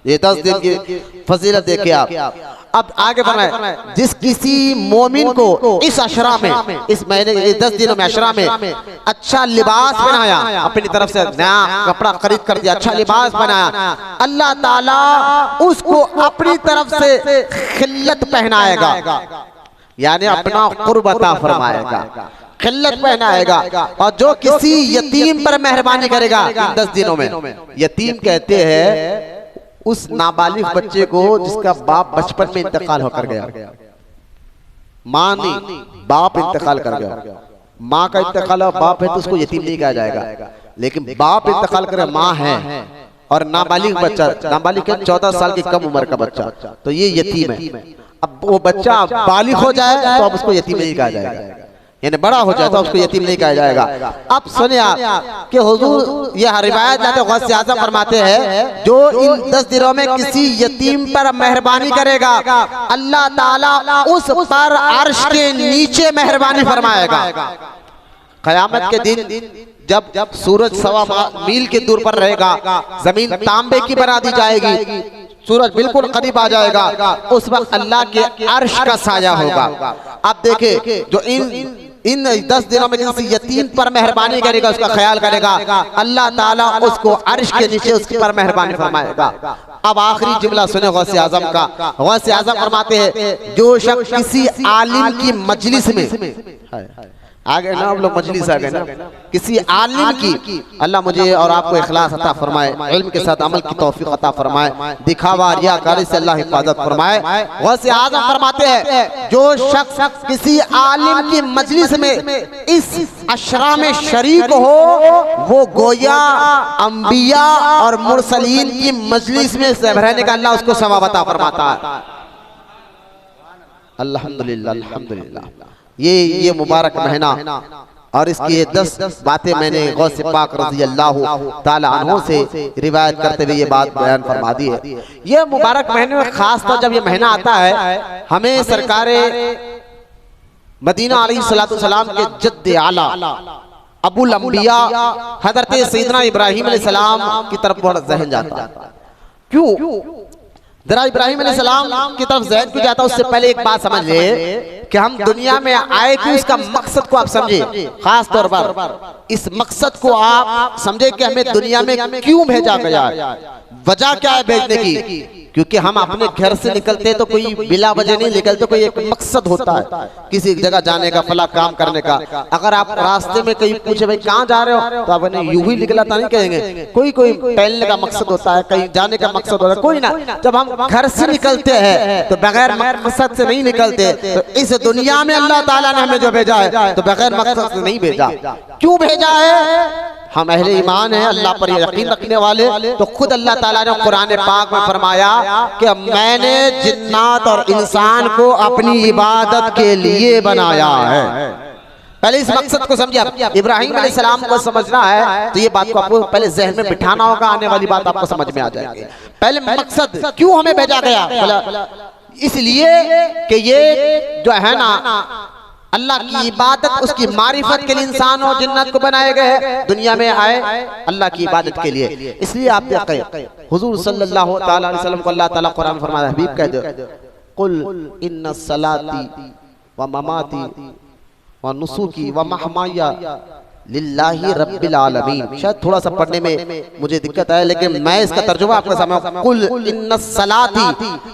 ये 10 दिन की फजीलत देखिए आप। अब आगे बढ़ाए, जिस किसी मोमिन को इस अशरा में, इस महीने 10 दिनों में अशरा में अच्छा लिबास बनाया, अपनी तरफ से नया कपड़ा खरीद कर दिया, अच्छा लिबास बनाया, अल्लाह ताला उसको अपनी तरफ से खिल्लत पहनाएगा, यानी अपना कुर्ब अता फरमाएगा, खिल्लत पहनाएगा। और जो किसी यतीम पर मेहरबानी करेगा इन 10 दिनों में, यतीम कहते हैं उस नाबालिग बच्चे को जिसका बाप बचपन में इंतकाल होकर गया, माँ नहीं बाप इंतकाल कर गया। माँ का इंतकाल और बाप है तो उसको यतीम नहीं कहा जाएगा, लेकिन बाप इंतकाल करे, माँ है और नाबालिग बच्चा, नाबालिग 14 साल की कम उम्र का बच्चा, तो ये यतीम है। अब वो बच्चा बालिग हो जाए तो अब उसको यतीम नहीं कहा जाएगा, यानी बड़ा हो जाए तो उसको यतीम नहीं कहा जाएगा। अब सुनिए आप कि हुजूर ये रिवायत जाते गौसे आज़म फरमाते हैं, जो इन 10 दिनों में किसी यतीम पर मेहरबानी करेगा, अल्लाह ताला उस पर अर्श के नीचे मेहरबानी फरमाएगा। क़यामत के दिन जब सूरज 1.25 मील के दूर पर रहेगा, जमीन तांबे की बना दी जाएगी, सूरज बिल्कुल करीब आ जाएगा, उस वक्त अल्लाह के अर्श का साया होगा। अब देखे, जो इन 10 दिनों में किसी यतीम पर मेहरबानी करेगा, उसका ख्याल करेगा, अल्लाह ताला उसको अर्श के नीचे उसके पर मेहरबानी फरमाएगा। अब आखिरी जुमला सुने गौसे आज़म का। गौसे आज़म फरमाते हैं, जो शख्स किसी आलिम की मजलिस में, आगे ना हम लोग मजलिस आ गए ना, किसी आलिम की, अल्लाह मुझे और आपको इखलास अता फरमाए, इल्म के साथ अमल की तौफीक अता फरमाए, दिखावा रियाकारी से अल्लाह हिफाजत फरमाए। गौसे आज़म फरमाते हैं, जो शख्स किसी आलिम की मजलिस में इस अशरा में शरीक हो, वो गोया अंबिया और मुरसलीन की मजलिस में रहने का अल्लाह उसको सवाब अता फरमाता है। अल्हम्दुलिल्लाह, अल्हम्दुलिल्लाह। ये मुबारक महीना और इसकी 10 बातें मैंने गौसे पाक रज़ी अल्लाह ताला अन्हु से रिवायत करते हुए ये बात बयान फरमा दी है। ये मुबारक महीने में खास तौर जब ये महीना आता है, हमें सरकारे मदीना अलैहिस्सलातु वस्सलाम के जद्द आला अबुल अंबिया हजरत सैयदना इब्राहिम अलैहिस्सलाम की तरफ बहुत जहन जाता है। क्यों जरा इब्राहिम अलैहिस्सलाम की तरफ जहन क्यों जाता है? उससे पहले एक बात समझ ले कि हम दुनिया में आए क्यों, इसका मकसद को आप समझे। खास तौर पर इस मकसद को आप समझे कि हमें दुनिया में क्यों भेजा गया है, वजह क्या है भेजने की। क्योंकि हम अपने घर से निकलते तो कोई बिला वजह नहीं निकलते, कोई एक मकसद होता है किसी जगह जाने का, फला काम करने का। अगर आप रास्ते में कहीं पूछे भाई कहाँ जा रहे हो, तो आप यूं ही निकला था नहीं कहेंगे। कोई टहलने का मकसद होता है, कहीं जाने का मकसद होता है, कोई ना। जब हम घर से निकलते हैं तो बगैर मकसद से नहीं निकलते। तो इस दुनिया में अल्लाह ताला ने हमें जो भेजा है तो बगैर मकसद से नहीं भेजा। क्यों भेजा है? हम अहले ईमान हैं, अल्लाह पर यकीन रखने वाले। तो खुद अल्लाह ताला ने कुरान पाक में फरमाया कि मैंने जिन्नात और इंसान को अपनी इबादत के लिए बनाया है। पहले इस मकसद को समझिए। इब्राहिम अलैहिस्सलाम को समझना है तो ये बात को आपको पहले जहन में बिठाना होगा, आने वाली बात आपको समझ में आ जाएगी। पहले मकसद क्यों हमें भेजा गया, इसलिए कि ये जो है ना अल्लाह की इबादत, उसकी मारिफत के लिए इंसान और जिन्नत को बनाए गए, दुनिया में आए अल्लाह की इबादत के लिए। इसलिए आप देखें हुजूर सल्लल्लाहु अलैहि वसल्लम को अल्लाह ताला कुरान में फरमाया, हबीब कह दो कुल इन्ना सलाती व ममाती व नुसुकी व महमाया लिल्लाहि रब्बिल आलमीन। शायद थोड़ा सा पढ़ने में मुझे दिक्कत है, लेकिन मैं इसका तर्जुमा आपके सामने, कुल इन्ना सलाती,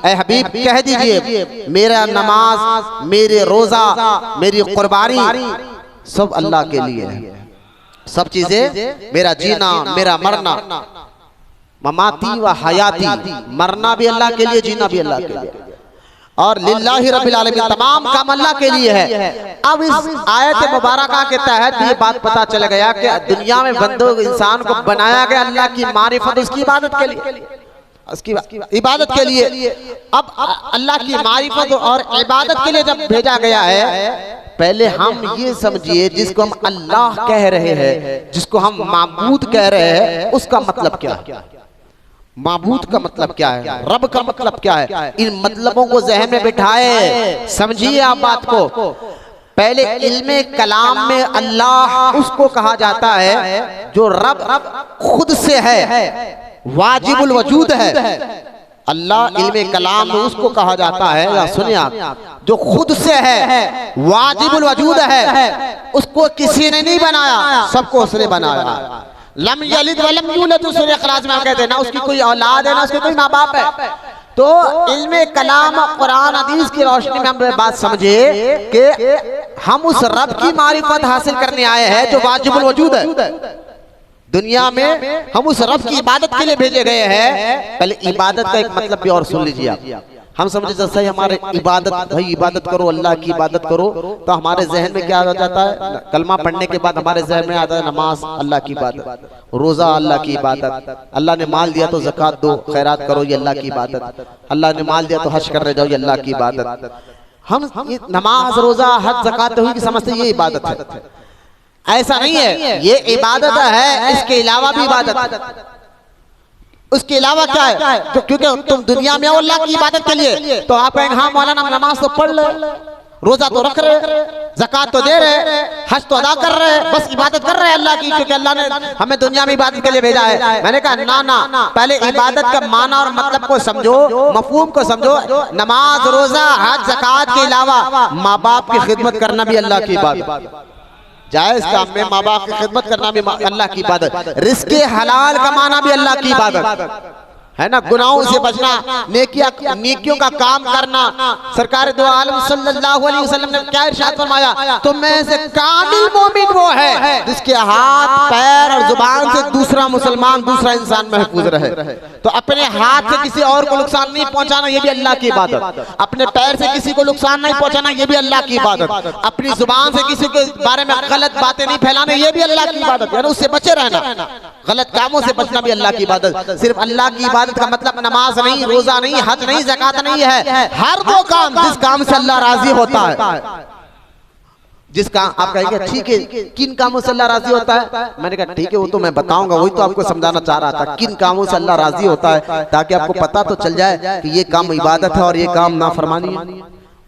ऐ हबीब कह दीजिए मेरा नमाज, मेरे रोजा, मेरी कुर्बानी सब अल्लाह के लिए है। सब चीजें, मेरा जीना, मेरा मरना, ममाती व हयाती, मरना भी अल्लाह के लिए, जीना भी अल्लाह के लिए, और लिल्लाहि रब्बिल आलमीन, तमाम काम अल्लाह के लिए है। अब इस आयत मुबारका के तहत ये बात पता चल गया कि दुनिया में बंदों इंसान को बनाया गया अल्लाह की मारिफत, उसकी इबादत के लिए, उसकी इबादत के लिए। अब अल्लाह की मारिफत और इबादत के लिए जब भेजा गया है, पहले हम ये समझिए जिसको हम अल्लाह कह रहे हैं, जिसको हम माबूद कह रहे हैं, उसका मतलब क्या है। माबूद का मतलब क्या है, रब का मतलब क्या है, इन मतलबों को जहन में बिठाए, समझिए आप बात को। पहले इल्मे कलाम में अल्लाह उसको कहा जाता है जो रब खुद से है, वाजिबुल वजूद है। अल्लाह इल्मे कलाम में उसको कहा जाता है, या सुनिए आप, जो खुद से है, वाजिबुल वजूद है, उसको किसी ने नहीं बनाया, सबको उसने बनाया। लम यलिद व लम यूलद, सूरह इखलास में हम कहते हैं ना उसकी कोई औलाद है ना उसके कोई माँ बाप है। तो इल्मे कलाम कुरान हदीस की रोशनी में हम बात समझे कि हम उस रब की मारिफत हासिल करने आए हैं जो वाजिबुल वजूद है। दुनिया में हम उस रब की इबादत के लिए भेजे गए हैं। पहले इबादत का एक मतलब भी और सुन लीजिए आप। हम समझे जैसे ही हमारे इबादत, भाई इबादत करो, अल्लाह की इबादत करो, तो हमारे जहन में क्या आ जाता है, कलमा पढ़ने के बाद हमारे जहन में आता है नमाज अल्लाह की इबादत, रोजा अल्लाह की इबादत, अल्लाह ने माल दिया तो ज़कात दो, खैरात करो, ये अल्लाह की इबादत, अल्लाह ने माल दिया तो हज करने जाओ, ये अल्लाह की इबादत। हम नमाज, रोजा, हज, ज़कात हुई कि समझते ये इबादत है। ऐसा नहीं है, ये इबादत है, इसके अलावा भी इबादत है। उसके अलावा क्या है, तो क्योंकि तुम दुनिया में हो अल्लाह की इबादत के लिए, तो आप कहेंगे हाँ मौलाना नमाज तो पढ़ ले, रोजा तो रख रहे, ज़कात तो दे रहे, हज तो अदा कर रहे, बस इबादत कर रहे हैं अल्लाह की, क्योंकि अल्लाह ने हमें दुनिया में इबादत के लिए भेजा है। मैंने कहा ना, पहले इबादत का माना और मतलब को समझो, मफहूम को समझो। नमाज, रोजा, हज, ज़कात के अलावा माँ बाप की खिदमत करना भी अल्लाह की इबादत, जायज काम में माँ बाप की खिदमत करना भी अल्लाह की इबादत, रिज़्क़ हलाल कमाना भी अल्लाह की इबादत है ना, गुनाहों से बचना, नेकियों का काम करना। सरकार दो आलम सल्लल्लाहु अलैहि वसल्लम ने क्या इरशाद फरमाया, तुम में से कामिल मोमिन वो है जिसके हाथ, पैर और जुबान से दूसरा मुसलमान, दूसरा इंसान महफूज रहे। तो अपने हाथ से किसी और को नुकसान नहीं पहुंचाना, ये भी अल्लाह की इबादत। अपने पैर से किसी को नुकसान नहीं पहुंचाना, ये भी अल्लाह की इबादत। अपनी जुबान से किसी के बारे में गलत बातें नहीं फैलाना, ये भी अल्लाह की इबादत, यानी उससे बचे रहना, गलत कामों से बचना भी अल्लाह की इबादत। सिर्फ अल्लाह की इबादत का मतलब नमाज नहीं, रोजा नहीं, हज नहीं, ज़कात नहीं है। हर वो काम जिस काम से अल्लाह राजी होता है, जिस काम आप कहेंगे ठीक है किन कामों से अल्लाह राजी होता है, मैंने कहा ठीक है वो तो मैं बताऊंगा, वही तो आपको समझाना चाह रहा था, किन कामों से अल्लाह राजी होता है, ताकि आपको पता तो चल जाए कि ये काम इबादत है और ये काम नाफरमानी है।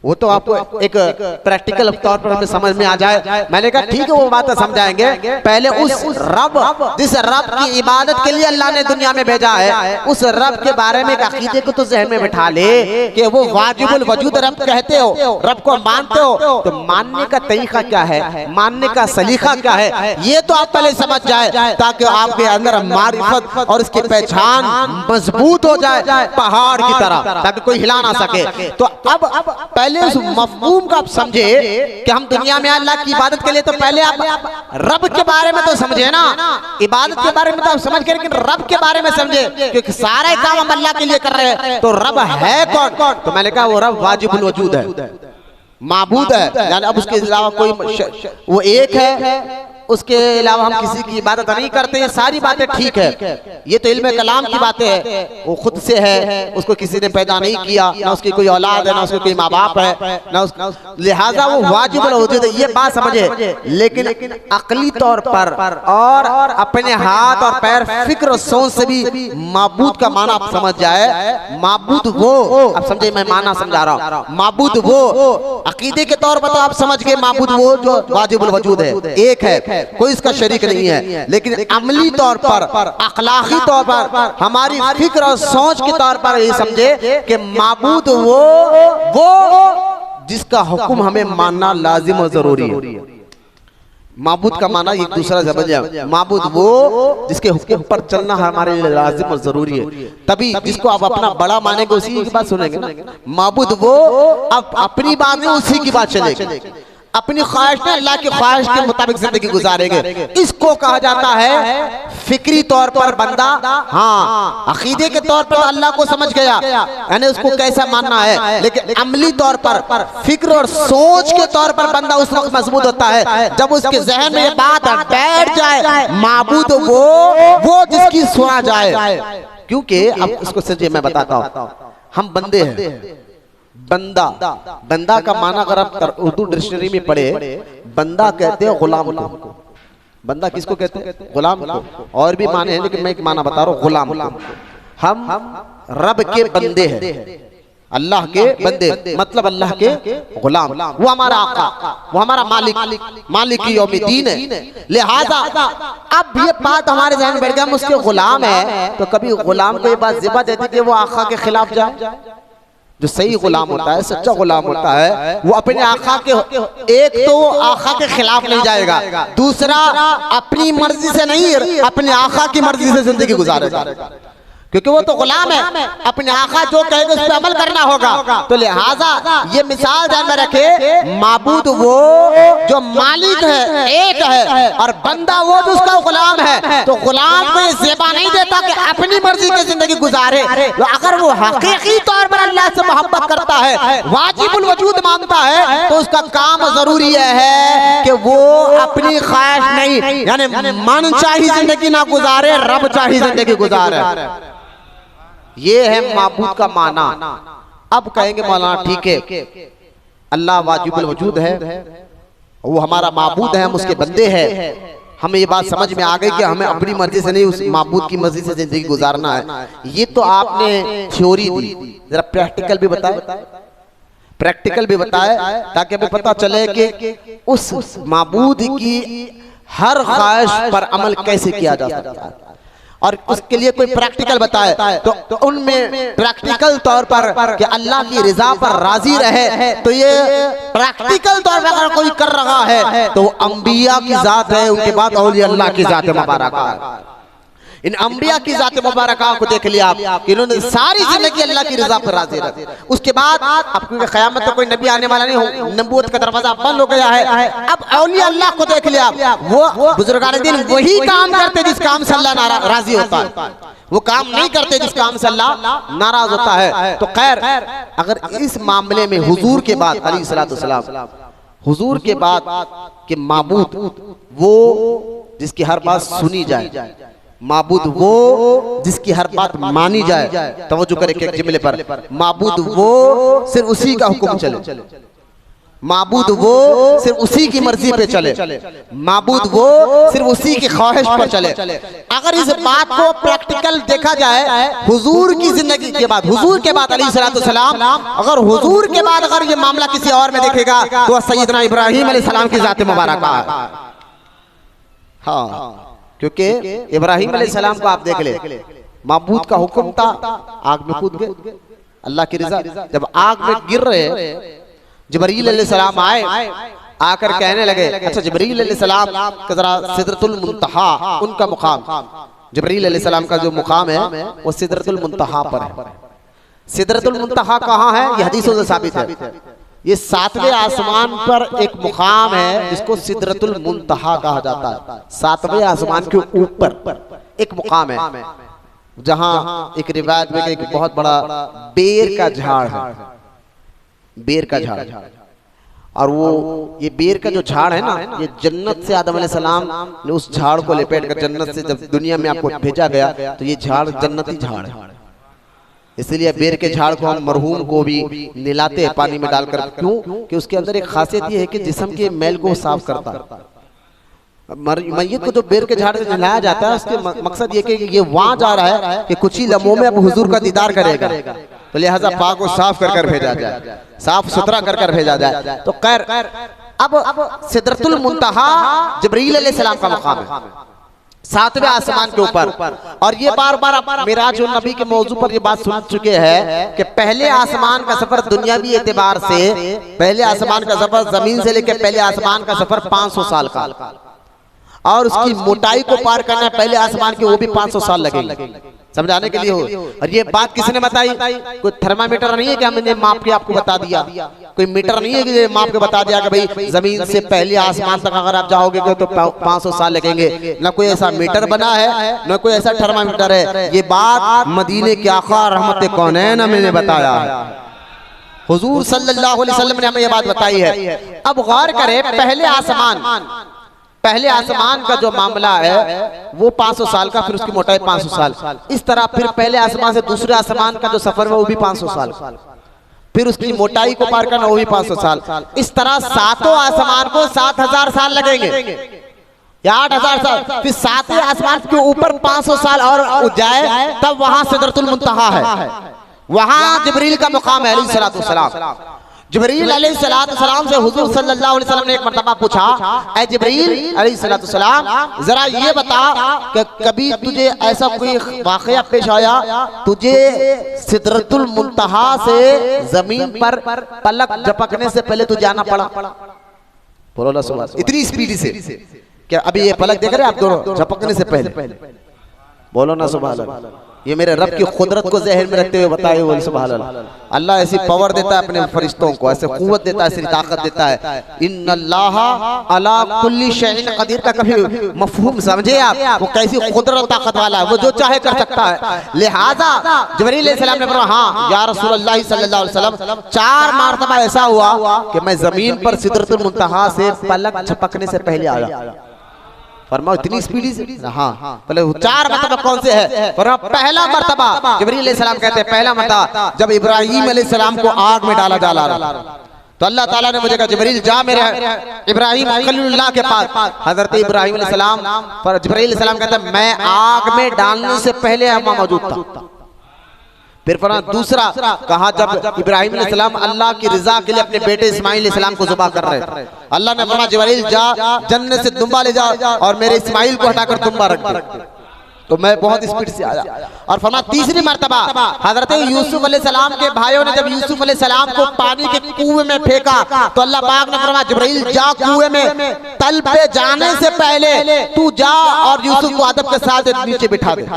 वो तो आपको एक प्रैक्टिकल तौर पर हमें समझ में आ जाए। मैंने कहा ठीक है वो बात समझाएंगे, पहले उस रब जिस रब की इबादत के लिए अल्लाह ने दुनिया में भेजा है उस रब के बारे में अकीदे को तो जहन में बिठा ले कि वो वाजिबुल वजूद रब कहते हो, रब को मानते हो, तो मानने का तरीका क्या है, मानने का सलीका क्या है, ये तो आप पहले समझ जाए ताकि आपके अंदर मारिफत और इसकी पहचान मजबूत हो जाए पहाड़ की तरह, ताकि कोई हिला ना सके। तो अब पहले उस मफहूम का आप समझे कि हम दुनिया में अल्लाह की इबादत के लिए, तो पहले आप रब के बारे में तो समझे ना, इबादत के बारे में तो आप समझ के, लेकिन रब के बारे में समझे, क्योंकि सारे काम हम अल्लाह के लिए कर रहे हैं। तो रब है कौन? तो मैंने कहा वो रब वाजिबुल वजूद है, माबूद है, यानी अब उसके अलावा कोई वो एक है, उसके अलावा हम किसी की इबादत नहीं करते। ये सारी बातें ठीक है, ये तो इल्म कलाम की बातें है, वो खुद से है, उसको किसी ने पैदा नहीं किया, ना उसकी कोई औलाद है, ना उसके कोई माँ बाप है, ना लिहाजा वो वाजिब वजूद है, ये बात समझे। लेकिन अकली तौर पर और अपने हाथ और पैर फिक्र और सोच से भी माबूद का माना आप समझ जाए। माबूद वो, आप समझे, मैं माना समझा रहा हूँ। माबूद वो अकीदे के तौर पर तो आप समझ गए, माबूद वो जो वाजिबुल वजूद है, एक है, कोई इसका शरीक नहीं है। लेकिन अमली तौर पर, अखलाकी तौर पर, हमारी फिक्र और सोच के तौर पर ये समझे कि माबूद वो जिसका हुक्म हमें मानना लाजिम और जरूरी है। माबूद का माना एक दूसरा जबरदस्त, माबूद वो जिसके हुक्म पर चलना हमारे लिए लाजिम और जरूरी है। तभी जिसको आप अपना बड़ा मानेंगे उसी की बात सुनेंगे ना। माबूद वो अब अपनी बात नहीं, उसी की बात चलेगी, अपनी ख्वाहिश में अल्लाह की ख्वाहिश के मुताबिक जिंदगी गुजारेंगे। इसको कहा जाता है फिक्री तौर पर बंदा, हाँ अकीदे के तौर पर अल्लाह को समझ गया, यानी उसको कैसा मानना है। लेकिन अमली तौर पर फिक्र और सोच के तौर पर बंदा उस वक्त मजबूत होता है जब उसके जहन में ये बात बैठ जाए, माबूद वो जिसकी सुना जाए। क्योंकि अब उसको समझिए, मैं बताता हूँ, हम बंदे हैं। बंदा का माना अगर आप उर्दू डिक्शनरी में पढ़े, बंदा कहते हैं गुलाम को। बंदा किसको कहते हैं? गुलाम को। और भी माने हैं, लेकिन मैं एक माना बता रहा हूँ, गुलाम को। हम रब के बंदे हैं, अल्लाह के बंदे, मतलब अल्लाह के गुलाम। वो हमारा आका, वो हमारा मालिक यौमिद्दीन है। लिहाजा अब ये बात हमारे ज़हन में बैठ गया, हम उसके गुलाम है, तो कभी गुलाम को ये बात ज़िबा देती कि वो आका के खिलाफ जाए। जो सही गुलाम होता है, सच्चा गुलाम होता है, वो अपने आका के, एक तो वो आका के खिलाफ नहीं जाएगा, दूसरा अपनी मर्जी से नहीं, अपने आका की मर्जी से जिंदगी गुजारेगा, क्योंकि वो तो गुलाम है। अपने आका जो कहेगा उस पर अमल करना होगा। तो लिहाजा ये मिसाल ध्यान में रखे, माबूद वो जो मालिक है, एक है, और बंदा वो जो उसका गुलाम है। तो गुलाम को ये ज़ेबा नहीं देता कि अपनी मर्जी की जिंदगी गुजारे। तो अगर वो हकीकी तौर पर अल्लाह से मोहब्बत करता है, वाजिबुल वजूद मानता है, तो उसका काम जरूरी है कि वो अपनी ख्वाहिश नहीं, यानी मन चाही जिंदगी ना गुजारे, रब चाही जिंदगी गुजारे। ये है माबूद का माना। अब कहेंगे मौलाना ठीक है, अल्लाह वाजिबुल वजूद है, वो हमारा माबूद है, हम उसके बंदे हैं, हमें ये बात समझ में आ गई कि हमें अपनी मर्जी से नहीं, उस माबूद की मर्जी से जिंदगी गुजारना है। ये तो आपने थ्योरी दी, जरा प्रैक्टिकल भी बताए, प्रैक्टिकल भी बताए, ताकि हमें पता चले कि उस माबूद की हर ख्वाहिश पर अमल कैसे किया जा सकता है, और उसके लिए कोई प्रैक्टिकल बताए। तो उनमें प्रैक्टिकल तौर पर कि अल्लाह की रिजा पर राजी रहे, तो ये प्रैक्टिकल तौर पर अगर कोई कर रहा है तो वो अंबिया की जात है, उनके बाद औलिया अल्लाह की जात मुबारक है। इन अंबिया की जात मुबारक को देख लिया आप, इन्होंने सारी जिंदगी अल्लाह की रिजा पर राजी रहे। उसके बाद अब क्योंकि क़यामत तो कोई नबी आने वाला नहीं हो, नबूवत का दरवाजा बंद हो गया है। अब औलिया अल्लाह को देख लिया, वो बुजुर्गान दिन वही काम करते जिस काम से अल्लाह राजी होता है, वो काम नहीं करते जिस काम से अल्लाह नाराज होता है। तो खैर, अगर इस मामले में हुजूर के बाद अलैहिस्सलाम, हुजूर के बाद कि माबूद वो जिसकी हर बात सुनी जाए, माबूद वो जिसकी हर बात मानी जाए, तवज्जो करें एक जुमले पर, माबूद वो सिर्फ उसी का हुक्म चले, माबूद वो सिर्फ उसी की मर्जी पे चले, माबूद वो सिर्फ उसी की ख्वाहिश पर चले। अगर इस बात को प्रैक्टिकल देखा जाए हुजूर की जिंदगी के बाद, हुजूर के बाद अलैहिस्सलाम, अगर हुजूर के बाद अगर ये मामला किसी और में देखेगा तो सैयदना इब्राहीम अलैहिस्सलाम की जात मुबारक है। हाँ, क्योंकि इब्राहीम अलैहिस्सलाम को आप देख ले, माबूद का हुक्म था, आग में कूद गए, अल्लाह की रजा। जब आग में गिर रहे, जिब्रील अलैहिस्सलाम आए, आकर कहने लगे, अच्छा जिब्रील अलैहिस्सलाम का जरा सिदरतुल मुंतहा उनका मुकाम, जिब्रील अलैहिस्सलाम का जो मुकाम है वो सिदरतुल मुंतहा पर है। सिदरतुल मुंतहा कहाँ है? ये हदीसों से साबित है। ये 7वें आसमान पर एक मुकाम है जिसको सिदरतुल मुंतहा कहा जाता है। 7वें आसमान के ऊपर एक मुकाम है जहां एक रिवायत में एक बहुत बड़ा बेर का झाड़ है, बेर का झाड़। और वो ये बेर का जो झाड़ है ना, ये जन्नत से आदम अलैहिस्सलाम ने उस झाड़ को लपेट कर जन्नत से जब दुनिया में आपको भेजा गया तो ये झाड़ जन्नती झाड़ है। इसलिए बेर के झाड़ को हम मरहूम को भी नहलाते हैं पानी में डालकर। क्यों? कि उसके अंदर एक खासियत ये है कि जिस्म के मैल को साफ करता है। मैयत को जो बेर के झाड़ से नहलाया जाता है उसके मकसद ये कि ये वहां जा रहा है कि कुछ ही लम्हों में अब हुजूर का दीदार करेगा, तो लिहाजा पाक को साफ कर भेजा जाए, साफ सुथरा कर भेजा जाए। तो खैर अब सिदरतुल मुंतहा जिब्रील अलैहिस्सलाम का मकाम है 7वें आसमान के ऊपर। और ये बार बार मिराज उन नबी के मौजू पर ये बात सुन चुके हैं कि पहले आसमान का सफर दुनियावी एतबार से, पहले आसमान का सफर जमीन से लेकर पहले आसमान का सफर 500 साल का, और उसकी मोटाई को पार करना पहले आसमान के वो भी 500 साल लगेंगे, समझाने के लिए हो। और ये बात किसने बताई? कोई थर्मामीटर नहीं है कि हमने माप के आपको बता दिया, कोई मीटर नहीं है कि माप के बता दिया कि भाई जमीन से पहले आसमान तक अगर आप जाओगे तो 500 साल लगेंगे। ना कोई ऐसा मीटर बना है, ना कोई ऐसा थर्मामीटर है। ये बात मदीने के आका रहमत कौनैन हमें बताया है, हुजूर सल्लल्लाहु अलैहि वसल्लम ने हमें ये बात बताई है। अब गौर करें, पहले आसमान का जो मामला है वो 500 साल का, फिर उसकी मोटाई 500 साल, इस तरह फिर पहले आसमान से दूसरे आसमान का जो सफर है वो भी 500 साल, फिर उसकी मोटाई को पार करना वो भी 500 साल। इस तरह 7 आसमान को 7000 साल लगेंगे या 8000 साल, फिर 7वें आसमान के ऊपर 500 साल और जाए तब वहां सिदरतुल मुंतहा है, वहां जिब्रील का मुकाम है अलैहिस्सलातु वस्सलाम। जिब्रील अलैहिस्सलाम से हुजूर सल्लल्लाहु अलैहि वसल्लम ने एक मर्तबा पूछा, ऐ जिब्रील अलैहिस्सलाम जरा ये बता कि कभी तुझे ऐसा कोई वाकया पेश आया, तुझे सिदरतुल मुंतहा से जमीन पर पलक झपकने से पहले तू जाना पड़ा? बोलो ना सुभान अल्लाह, इतनी स्पीड से क्या अभी ये पलक देख रहे हैं आप दोनों झपकने से पहले? बोलो ना सुभान अल्लाह। ये मेरे रब की कुदरत को ज़हन में रखते हुए बताए हुए सुभान अल्लाह। अल्लाह ऐसी पावर देता है अपने फरिश्तों को, ऐसे कुव्वत देता है, ऐसी ताकत देता है। इन्नल्लाह अला कुल्ली शैइन कदीर का कभी मफहूम समझे आप? वो कैसी कुदरत ताकत वाला है, वो जो चाहे कर सकता है। लिहाजा जिब्रील अलैहिस्सलाम ने बोला, हाँ या रसूलुल्लाह सल्लल्लाहु अलैहि वसल्लम 4 मरतबा ऐसा हुआ कि मैं जमीन पर सिदरतुल मुंतहा से पलक झपकने से पहले आया। फरमाओ इतनी स्पीडी से? हाँ, पहले 4 मरतबा कौन से है? फरमाओ पहला मरतबा जिब्रील अलैहिस्सलाम कहते हैं, पहला मरतबा जब इब्राहीम अलैहिस्सलाम को आग में डाला जा रहा तो अल्लाह ताला ने मुझे कहा जिब्रील जा मेरे इब्राहीम खलीलुल्लाह के पास। हजरत इब्राहीम अलैहिस्सलाम पर जिब्रील अलैहिस्सलाम कहते हैं मैं आग में डालने से पहले वहां मौजूद था। फिर फरमाया दूसरा, कहा जब इब्राहीम अलैहिस्सलाम अल्लाह की रजा के लिए अपने बेटे इस्माइल अलैहिस्सलाम को ज़िबा कर रहे थे, अल्लाह ने फरमाया जिब्रील जा जन्नत से दुम्बा ले जा और मेरे इस्माइल को हटाकर दुम्बा रख दे। तो मैं बहुत स्पीड से आया। और फरमाया तीसरी मर्तबा हजरत यूसुफ अलैहिस्सलाम के भाइयों ने जब यूसुफ अलैहिस्सलाम को पानी के कुएं में फेंका तो अल्लाह पाक ने फरमाया जिब्रील जा कुएं में तल पे जाने से पहले तू जा और यूसुफ को अदब के साथ नीचे बिठा दे।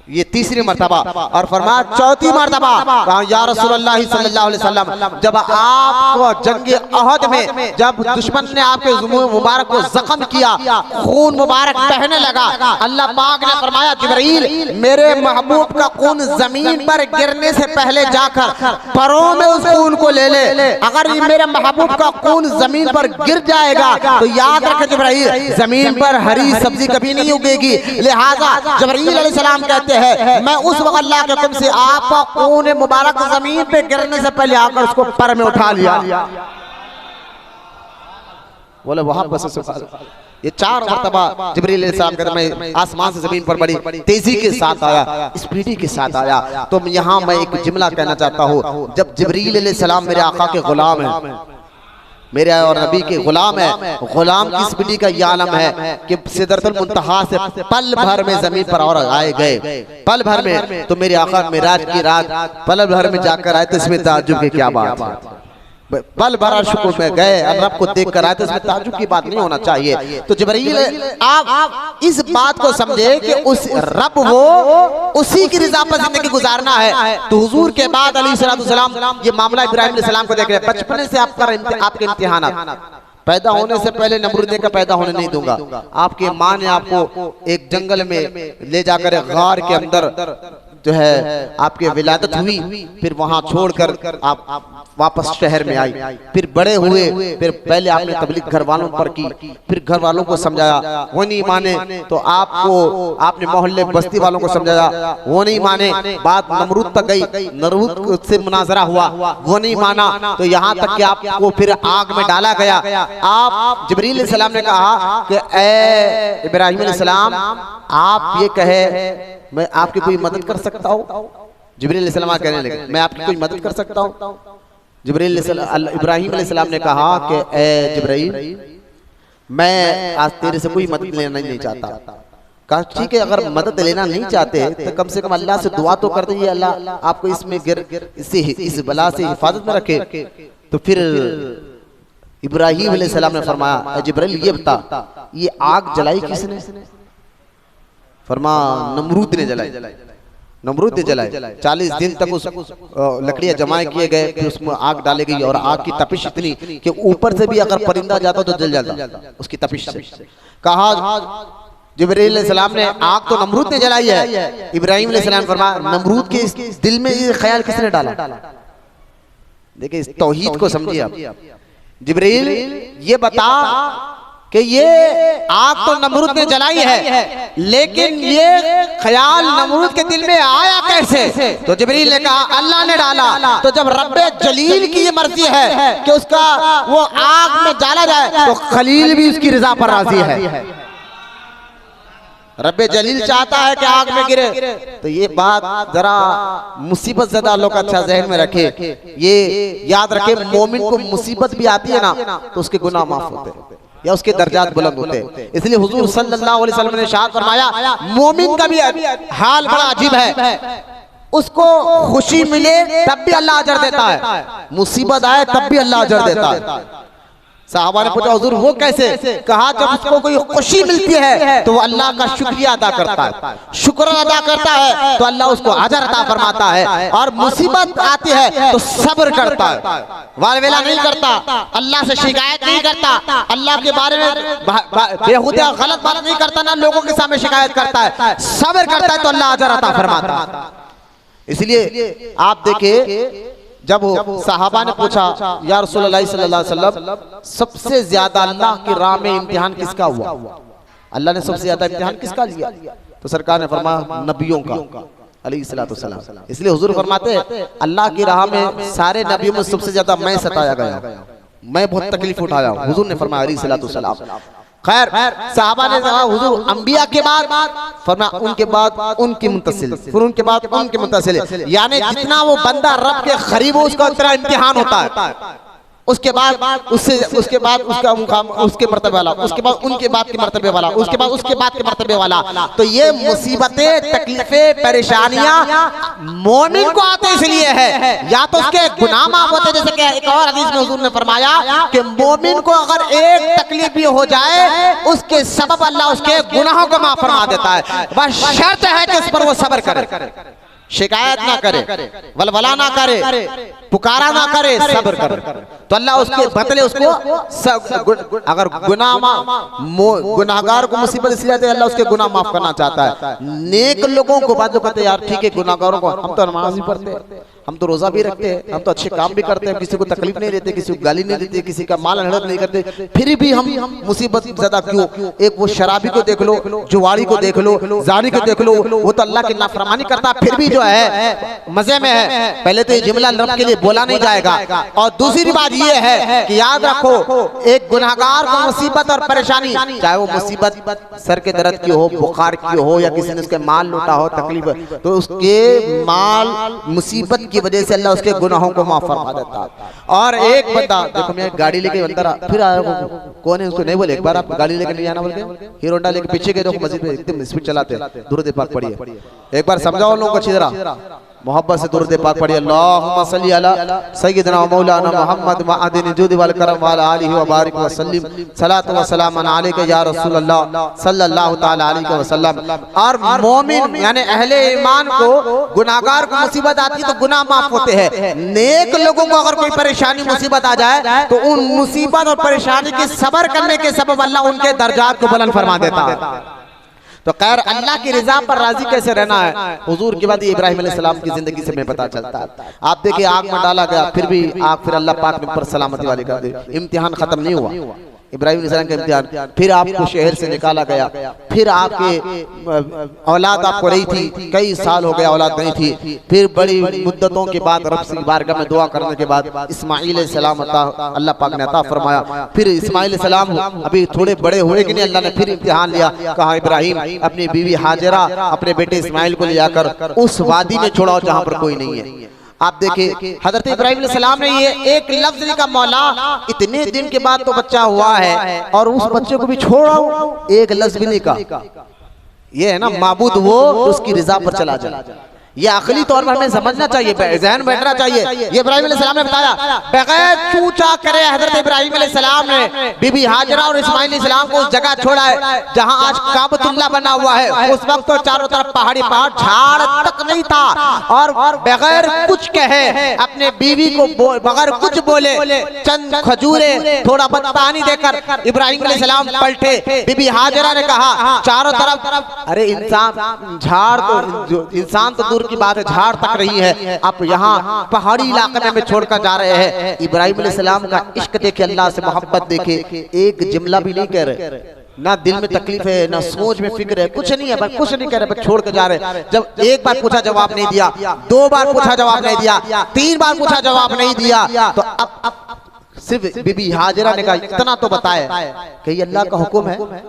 ये तीसरी मर्तबा। और फरमाया चौथी मर्तबा कहा या रसूलुल्लाह सल्लल्लाहु अलैहि वसल्लम जब आपको जंग अहद में जब दुश्मन ने आपके मुबारक को जख्म किया, खून मुबारक बहने लगा, अल्लाह पाक ने फरमाया जिब्रील मेरे महबूब का खून जमीन पर गिरने से पहले जाकर परों में उस खून को ले ले। अगर मेरे महबूब का खून जमीन पर गिर जाएगा तो याद रखे जिब्रील जमीन पर हरी सब्जी कभी नहीं उगेगी। लिहाजा जिब्रील अलैहिस्सलाम कहते हैं हैं, मैं उस वक्त अल्लाह के हुक्म से आपका खून मुबारक जमीन पे गिरने से पहले आकर उसको पर में उठा लिया। बोले वहां बस ये 4 मरतबा जिब्रील अलैहिस्सलाम कहते मैं आसमान से जमीन पर बड़ी तेजी के साथ आया, स्पीडी के साथ आया। तो यहाँ मैं एक जुमला कहना चाहता हूँ, जब जिब्रील अलैहिस्सलाम मेरे आका के गुलाम है, मेरे और नबी के गुलाम है, गुलाम की स्पीडी का ये आलम है कि सिदरतुल मुंतहा से पल भर में जमीन पर और आए गए, पल भर में। तो मेरे आका मेराज की रात पल भर में जाकर आए, तो इसमें ताज्जुब की क्या बात है, पल भर शुक्र में गए और रब को देख कर आए, तो इसमें ताज्जुब की बात नहीं होना चाहिए। तो जिब्रील आप इस बात को समझे कि उस रब वो उसी की रज़ा पर जिंदगी गुजारना है। तो हुजूर के बाद अलैहिस्सलाम ये मामला इब्राहिम अलैहिस्सलाम को देख रहे हैं, बचपन से आपके इम्तिहानात, पैदा होने से पहले नमरूद का पैदा होने नहीं दूंगा। आपके माँ ने आपको एक जंगल में ले जाकर गार के अंदर जो है आपकी विलादत हुई, फिर वहां छोड़कर आप वापस शहर में आई, फिर बड़े हुए, फिर पहले आपने तबलीग घर वालों पर की, फिर घर वालों को समझाया, वो नहीं माने तो आपको आपने मोहल्ले बस्ती वालों को समझाया, वो नहीं माने, बात नमरूद तक गई, नमरूद से मुनाजरा हुआ, वो नहीं माना, तो यहाँ तक कि आपको फिर आग में डाला गया। आप जिब्रील अलैहिस्सलाम ने कहा कि ए इब्राहिम अलैहिस्सलाम आप ये कहे मैं आपकी कोई मदद कर सकता हूँ। जिब्रील अलैहिस्सलाम कहने लगे मैं आपकी कोई मदद कर सकता हूँ। जिब्रील इब्राहिम अलैहिस्सलाम ने कहा कि ए जिब्रील मैं आज तेरे से कोई मदद लेना नहीं चाहता। कहा ठीक है, अगर मदद लेना नहीं चाहते तो कम से कम अल्लाह से दुआ तो कर दीजिए, अल्लाह आपको इसमें इससे इस बला से हिफाजत में रखे। तो फिर इब्राहिम अलैहिस्सलाम ने फरमाया जिब्रील ये बता ये आग जलाई किसने? फरमा नमरूद ने जलाई, नमरूद ने जलाई। 40 दिन तक उस लकड़ियां जमा किए गए, फिर उसमें आग डाली गई और आग की तपिश इतनी कि ऊपर से भी अगर परिंदा जाता तो जल जाता उसकी तपिश से। कहा जिब्रील अलैहिस्सलाम ने आग तो नमरूद ने जलाई है। इब्राहिम अलैहिस्सलाम फरमाया नमरूद के इस दिल में ये ख्याल किसने डाला? देखिए इस तौहीद को समझिए आप। जिब्रील ये बता कि ये आग तो नमरूद ने जलाई है, लेकिन ये ख्याल नमरूद के दिल में आया कैसे? तो जिब्रील ने कहा अल्लाह ने डाला। तो जब रब्बे जलील की ये मर्जी है कि उसका वो आग में डाला जाए, तो खलील भी उसकी रजा पर राजी है। रब्बे जलील चाहता है कि आग में गिरे। तो ये बात जरा मुसीबत ज़दा लोग अच्छा जहन में रखे, ये याद रखे मोमिन को मुसीबत भी आती है ना तो उसके गुनाह माफ होते हैं या उसके दर्जात बुलंद होते हैं। इसलिए हुजूर सल्लल्लाहु अलैहि वसल्लम ने इरशाद फरमाया मोमिन का भी हाल बड़ा अजीब है, उसको खुशी मिले तब भी अल्लाह अजर देता है, मुसीबत आए तब भी अल्लाह अजर देता है। साहबा ने पूछा हुजूर वो कैसे? कहा जब उसको कोई खुशी मिलती है तो वो अल्लाह का शुक्रिया अदा करता है, शुक्र अदा करता है तो अल्लाह उसको अजर अता फरमाता है, और मुसीबत आती है तो सब्र करता है, वालवेला नहीं करता, अल्लाह से शिकायत नहीं करता, अल्लाह के बारे में बेहुदा गलत बात नहीं करता, ना लोगों के सामने शिकायत करता है, सब्र करता है तो अल्लाह अजर अता फरमाता है। इसलिए आप देखिए जब सहाबा ने पूछा या रसूलुल्लाह सल्लल्लाहु अलैहि वसल्लम सबसे ज्यादा अल्लाह की राह में इम्तिहान किसका हुआ, अल्लाह ने सबसे ज्यादा इम्तिहान किसका लिया? तो सरकार ने फरमाया नबियों का अलैहिस्सलातु वस्सलाम। इसलिए हुजूर फरमाते हैं अल्लाह की राह में सारे नबियों में सबसे ज्यादा मैं सताया गया, मैं बहुत तकलीफ उठाया। हुजूर ने फरमाया अलैहिस्सलातु वस्सलाम। खैर साहबा ने कहा हुजूर अंबिया के बाद फरमाया उनके बाद उनकी मुंतसिल, फिर उनके बाद उनके मुंतसिल, यानी जितना वो बंदा रब के करीब हो उसका उतना इम्तिहान होता है। उसके बाद उसके बाद उसका मुकाम, उसके मर्तबे वाला, उसके बाद उनके बाद के मर्तबे वाला, उसके बाद उसके बाद के मर्तबे वाला। तो ये मुसीबतें, तकलीफें, परेशानियां मोमिन को आते इसलिए है या तो उसके गुनाह माफ होते, जैसे कि एक और हदीस में हुजूर ने फरमाया कि मोमिन को अगर एक तकलीफ भी हो जाए उसके सबब अल्लाह उसके गुनाहों को माफ फरमा देता है। बस शर्त है कि उस पर वो सब्र करे, शिकायत ना करे, वलवला ना करे, पुकारा ना करे, सब्र करे, तो अल्लाह उसके बदले उसको अगर गुनाहगार को मुसीबत इसलिए आती है अल्लाह उसके गुनाह माफ करना चाहता है। नेक लोगों को बात जो कहते हैं यार ठीक है गुनाहगारों को हम तो नमाज ही पढ़ते हैं, हम तो रोजा भी रखते हैं, हम तो अच्छे काम भी करते हैं, किसी को तकलीफ नहीं देते, किसी को गाली नहीं देते, किसी का माल हड़प नहीं करते, फिर भी हम मुसीबत ज्यादा क्यों? एक वो शराबी को देख लो, जुआरी को देख लो, जानी को देख लो, वो तो अल्लाह की नाफरमानी करता, फिर भी जो है मजे में है। पहले तो ये जुमला रब के लिए बोला नहीं जाएगा। और दूसरी बात ये है कि याद रखो, एक गुनहगार को मुसीबत और परेशानी, चाहे वो मुसीबत सर के दर्द की हो, बुखार की हो, या किसी ने उसके माल लूटा हो, तकलीफ, तो उसके माल मुसीबत की वजह से अल्लाह उसके गुनाहों को माफ फरमा देता। और एक बंदा देखो, मैं गाड़ी लेके अंदर फिर आया, कौन है उसको नहीं बोले, एक बार आप गाड़ी लेके नहीं आना बोल के, हीरो होंडा लेके पीछे गए, देखो मस्जिद में एकदम स्पीड चलाते, दुरूद पाक पढ़िए, एक बार समझाओ लोगों को अच्छी तरह, मोहब्बत से दुरूद पाक पढ़िए। अल्लाहुम्मा सल्ली अला सय्यिदना व मौलाना मुहम्मद मअदिन जुद वल करम व अला आलिहि व बारिक व सल्लिम सलातु व सलाम अलैका या रसूल अल्लाह सल्लल्लाहु तआला अलैहि वसल्लम। और मोमिन यानी अहले ईमान को, गुनाहगार को मुसीबत आती तो गुनाह माफ होते हैं। नेक लोगों को अगर कोई परेशानी मुसीबत आ जाए तो उन मुसीबत और परेशानी के सब्र करने के सबब अल्लाह उनके दर्जात को बुलंद फरमा देता है। तो खैर अल्लाह की रजा पर राजी कैसे रहना है, हुजूर के बाद इब्राहिम अलैहिस्सलाम की जिंदगी से हमें पता चलता है। आप देखिए, आग में डाला गया, फिर भी आग, फिर अल्लाह पाक ने ऊपर सलामती वाली कर दी, इम्तिहान खत्म नहीं हुआ इब्राहिम अलैहिस्सलाम का इम्तिहान। फिर आपको शहर से निकाला गया, फिर आपके औलाद आपको रही थी, कई साल हो गया औलाद नहीं थी, फिर बड़ी मुद्दतों के बाद रब की बारगाह में दुआ करने के बाद इस्माइल अलैहिस्सलाम अल्लाह पाक ने अता फरमाया। फिर इस्माइल अलैहिस्सलाम अभी थोड़े बड़े हुए कि नहीं, अल्लाह ने फिर इम्तिहान लिया, कहा इब्राहिम अपनी बीवी हाजिरा अपने बेटे इस्माइल को ले जाकर उस वादी में छोड़ाओ जहां पर कोई नहीं है। आप देखिए हजरत इब्राहिम अलैहिस्सलाम ने ये एक लफ्ज नहीं कहा, मौला इतने दिन के बाद तो बच्चा हुआ है और उस बच्चे को भी छोड़ाओ, एक लफ्ज भी नहीं कहा। ये है ना माबूद वो उसकी रजा पर चला जाए, ये अकली तौर पर हमें समझना चाहिए, ज़हन बैठना चाहिए। ये इब्राहिम अलैहिस्सलाम ने बताया, बगैर चूचा करे हजरत इब्राहिम अलैहिस्सलाम ने बीबी हाजरा और इस्माइल अलैहिस्सलाम को उस जगह छोड़ा है जहां आज काबतुल्लाह बना हुआ है। उस वक्त तो चारों तरफ पहाड़ी पहाड़, झाड़ तक नहीं था, और बगैर कुछ कहे अपने बीवी को बगैर कुछ बोले चंद खजूरे थोड़ा बहुत पानी देकर इब्राहिम अलैहिस्सलाम पलटे। बीबी हाजरा ने कहा चारों तरफ, अरे इंसान झाड़ तो, इंसान तो की बात है, झाड़ तक रही है, आप यहाँ पहाड़ी इलाके में छोड़कर जा रहे हैं। इब्राहिम अलैहिस्सलाम का इश्क देखे, अल्लाह से मोहब्बत देखे, एक जुमला भी नहीं कह रहे, ना दिल में तकलीफ है, ना सोच में फिक्र है, कुछ नहीं है, बस कुछ नहीं कह रहे, बस छोड़ के जा रहे। जब एक बार पूछा जवाब नहीं दिया, दो बार पूछा जवाब नहीं दिया, तीन बार पूछा जवाब नहीं दिया, तो अब सिर्फ बीबी हाजिरा ने कहा इतना तो बताए कि ये अल्लाह का हुक्म है,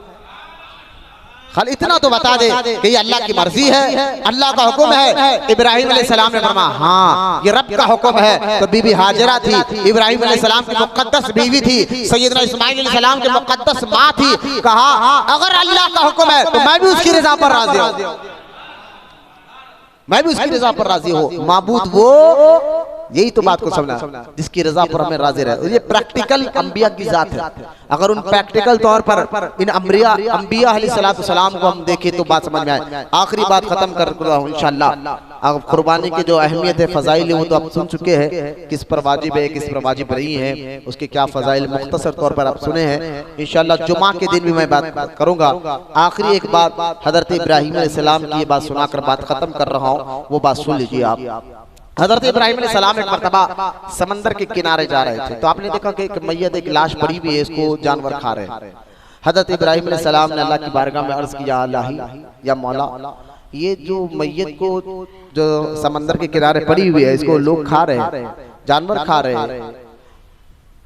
खाली इतना तो बता दे कि ये अल्लाह की मर्जी है, अल्लाह का हुक्म है। इब्राहिम अलैहिस्सलाम ने फरमाया हाँ ये रब का हुक्म है। तो बीबी हाजिरा थी, इब्राहिम अलैहिस्सलाम की मुकद्दस बीवी थी, सैयदना इस्माइल अलैहिस्सलाम की मुकद्दस माँ थी। कहा अगर अल्लाह का हुक्म है तो मैं भी उसकी रजा पर राजी हूँ, मैं भी उसकी रजा पर राजी हूँ। माबूद वो, यही तो बात को समझना, जिसकी रजा पर हमें राजी रहे। ये प्रैक्टिकल अंबिया की जात है। अगर उन प्रैक्टिकल तौर पर इन अंबिया अलैहिस्सलाम को हम देखें तो बात समझ में आए। आखिरी बात खत्म कर रहा हूं इंशाअल्लाह। अब कुर्बानी की जो अहमियत है, फजाइल है, वो तो आप सुन चुके हैं, किस पर वाजिब है, किस पर वाजिब नहीं है, उसके क्या फजाइल मुख्तसर तौर पर आप सुने हैं। इंशाअल्लाह जुमा के दिन भी मैं बात करूंगा। आखिरी एक बात हजरत इब्राहिम अलैहिस्सलाम की बात सुनाकर बात खत्म कर रहा हूँ, वो बात सुन लीजिए आप। हजरत इब्राहिम अलैहिस्सलाम एक मर्तबा समंदर के किनारे जा रहे थे, तो आपने देखा कि एक मैयत, एक लाश पड़ी हुई है, इसको जानवर खा रहे हैं। हजरत इब्राहिम अलैहिस्सलाम ने अल्लाह की बारगाह में अर्ज किया, अल्लाही या मौला, ये जो मैयत को जो समंदर के किनारे पड़ी हुई है, इसको लोग खा रहे हैं, जानवर खा रहे हैं,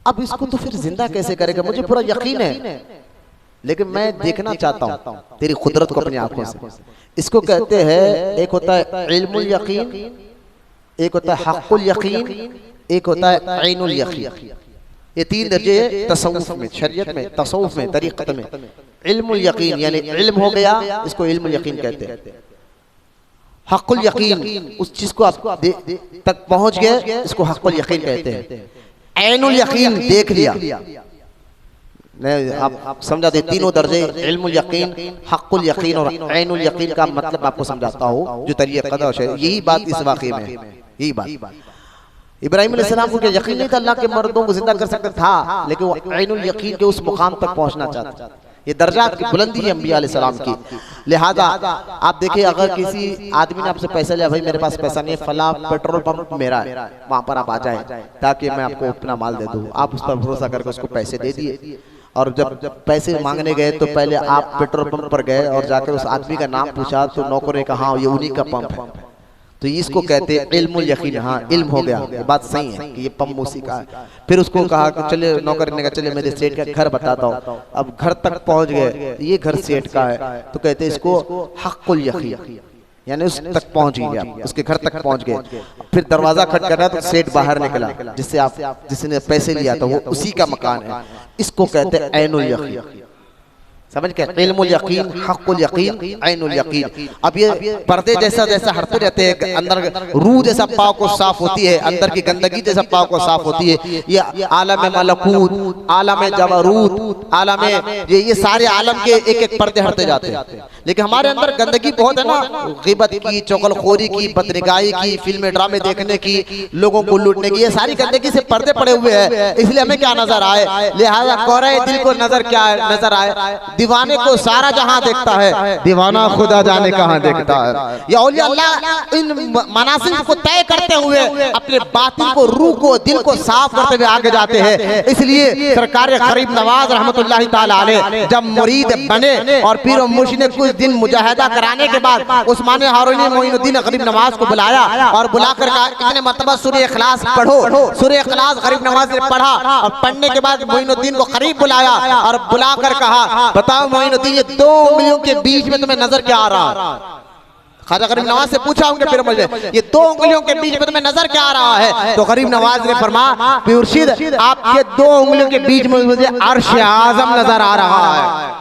अब इसको तो फिर जिंदा कैसे करेगा? मुझे पूरा यकीन है, लेकिन मैं देखना चाहता हूँ तेरी कुदरत को अपनी आंखों से। इसको कहते हैं, एक होता है इल्मुल यकीन, एक होता है हक़्क़ुल यकीन, एक होता है ऐनुल यकीन। ये तीन दर्जे तसव्वुफ में, शरीयत में, तसव्वुफ में, तरीक़त में। इल्मुल यकीन यानी इल्म हो गया, इसको इल्मुल यकीन कहते हैं। हक़्क़ुल यकीन, उस चीज को आप तक पहुंच गए, इसको हक़्क़ुल यकीन कहते हैं। ऐनुल यकीन, देख लिया, आप समझा दे। तीनों दर्जे इल्मुल यकीन, हक़्क़ुल यकीन और ऐनुल यकीन का मतलब आपको समझाता हूँ, जो तरीक़त है। यही बात इस वाक़े में, यही बात। इब्राहिम अलैहिस्सलाम को यकीन नहीं था अल्लाह के मर्दों को जिंदा कर सकता था, लेकिन वो ऐनुल यकीन के उस मुकाम तक पहुंचना चाहता। ये दर्जा की बुलंदी है अंबिया अलैहिस्सलाम की। लिहाजा आप देखिए, अगर किसी आदमी ने आपसे पैसा लिया, भाई मेरे पास पैसा नहीं है, फला पेट्रोल पंप मेरा है, वहां पर आप आ जाए ताकि मैं आपको अपना माल दे दूं, आप उस पर भरोसा करके उसको पैसे दे दिए। और जब पैसे मांगने गए तो पहले आप पेट्रोल पंप पर गए और जाकर उस आदमी का नाम पूछा तो नौकर ने कहा हाँ ये उन्हीं का पंप है, तो इसको कहते हैं इल्मुल यकीन। हाँ इल्म हो गया, ये बात सही है कि ये पंप उसी का है। फिर उसको कहा कि चले, नौकर ने कहा चले मेरे सेठ का घर बताता हूँ। अब घर तक पहुंच गए, ये घर सेठ का है, तो कहते इसको हक़्क़ुल यकीन, यानी उस तक पहुंच गया, उसके घर तक पहुंच गए। फिर दरवाजा खटखटा तो सेठ बाहर निकला, जिसने पैसे लिया था वो उसी का मकान है। इसको कहते हैं ऐनुल यकीन। समझ के, इल्मुल यकीन, हक़्क़ुल यकीन, ऐनुल यकीन। अब ये पर्दे जैसा जैसा हटते रहते हैं, अंदर रूह जैसा पाँव को साफ होती है, अंदर की गंदगी जैसा पाँव को साफ होती है। ये आलम मलकूत, आलम जबरूत, आलम ये सारे आलम के एक एक पर्दे हटते जाते हैं। लेकिन हमारे अंदर गंदगी बहुत है ना, ग़ीबत की, चुगलखोरी की, बदनिगाही की, फिल्में ड्रामे देखने की, लोगों को लूटने की, ये सारी गंदगी से पर्दे पड़े हुए हैं। इसलिए हमें क्या नजर आए, लिहाजा कोरे दिल को नजर क्या नजर आए, दीवाने को सारा जहां देखता है, दीवाना खुदा जाने कहां देखता है। या औलिया अल्लाह इन मनासिब को तय करते हुए अपने बातिन को, रूह को, दिल को साफ करते हुए आगे जाते हैं। इसलिए सरकार गरीब नवाज रहमतुल्लाहि ताला अलैह जब मुरीद बने और पीर और मुर्शिद ने कुछ दिन मुजाहिदा कराने के बाद उस्मान हारूनी मोइनुद्दीन गरीब नवाज को बुलाया और बुलाकर कहा इतने मरतबा सूरह इखलास पढ़ो। सूरह इखलास गरीब नवाज ने पढ़ा और पढ़ने के बाद मोइनुद्दीन को करीब बुलाया और बुलाकर कहा बताओ मोइनुद्दीन, ये दो उंगलियों के बीच में तुम्हें नजर क्या आ रहा? ख्वाजा गरीब नवाज से पूछा उनके पीर मुझे, ये दो उंगलियों के बीच में तुम्हें नजर क्या आ रहा है? तो गरीब नवाज ने फरमाया मुर्शिद आपके दो उंगलियों के बीच में मुझे अर्श आज़म नजर आ रहा है।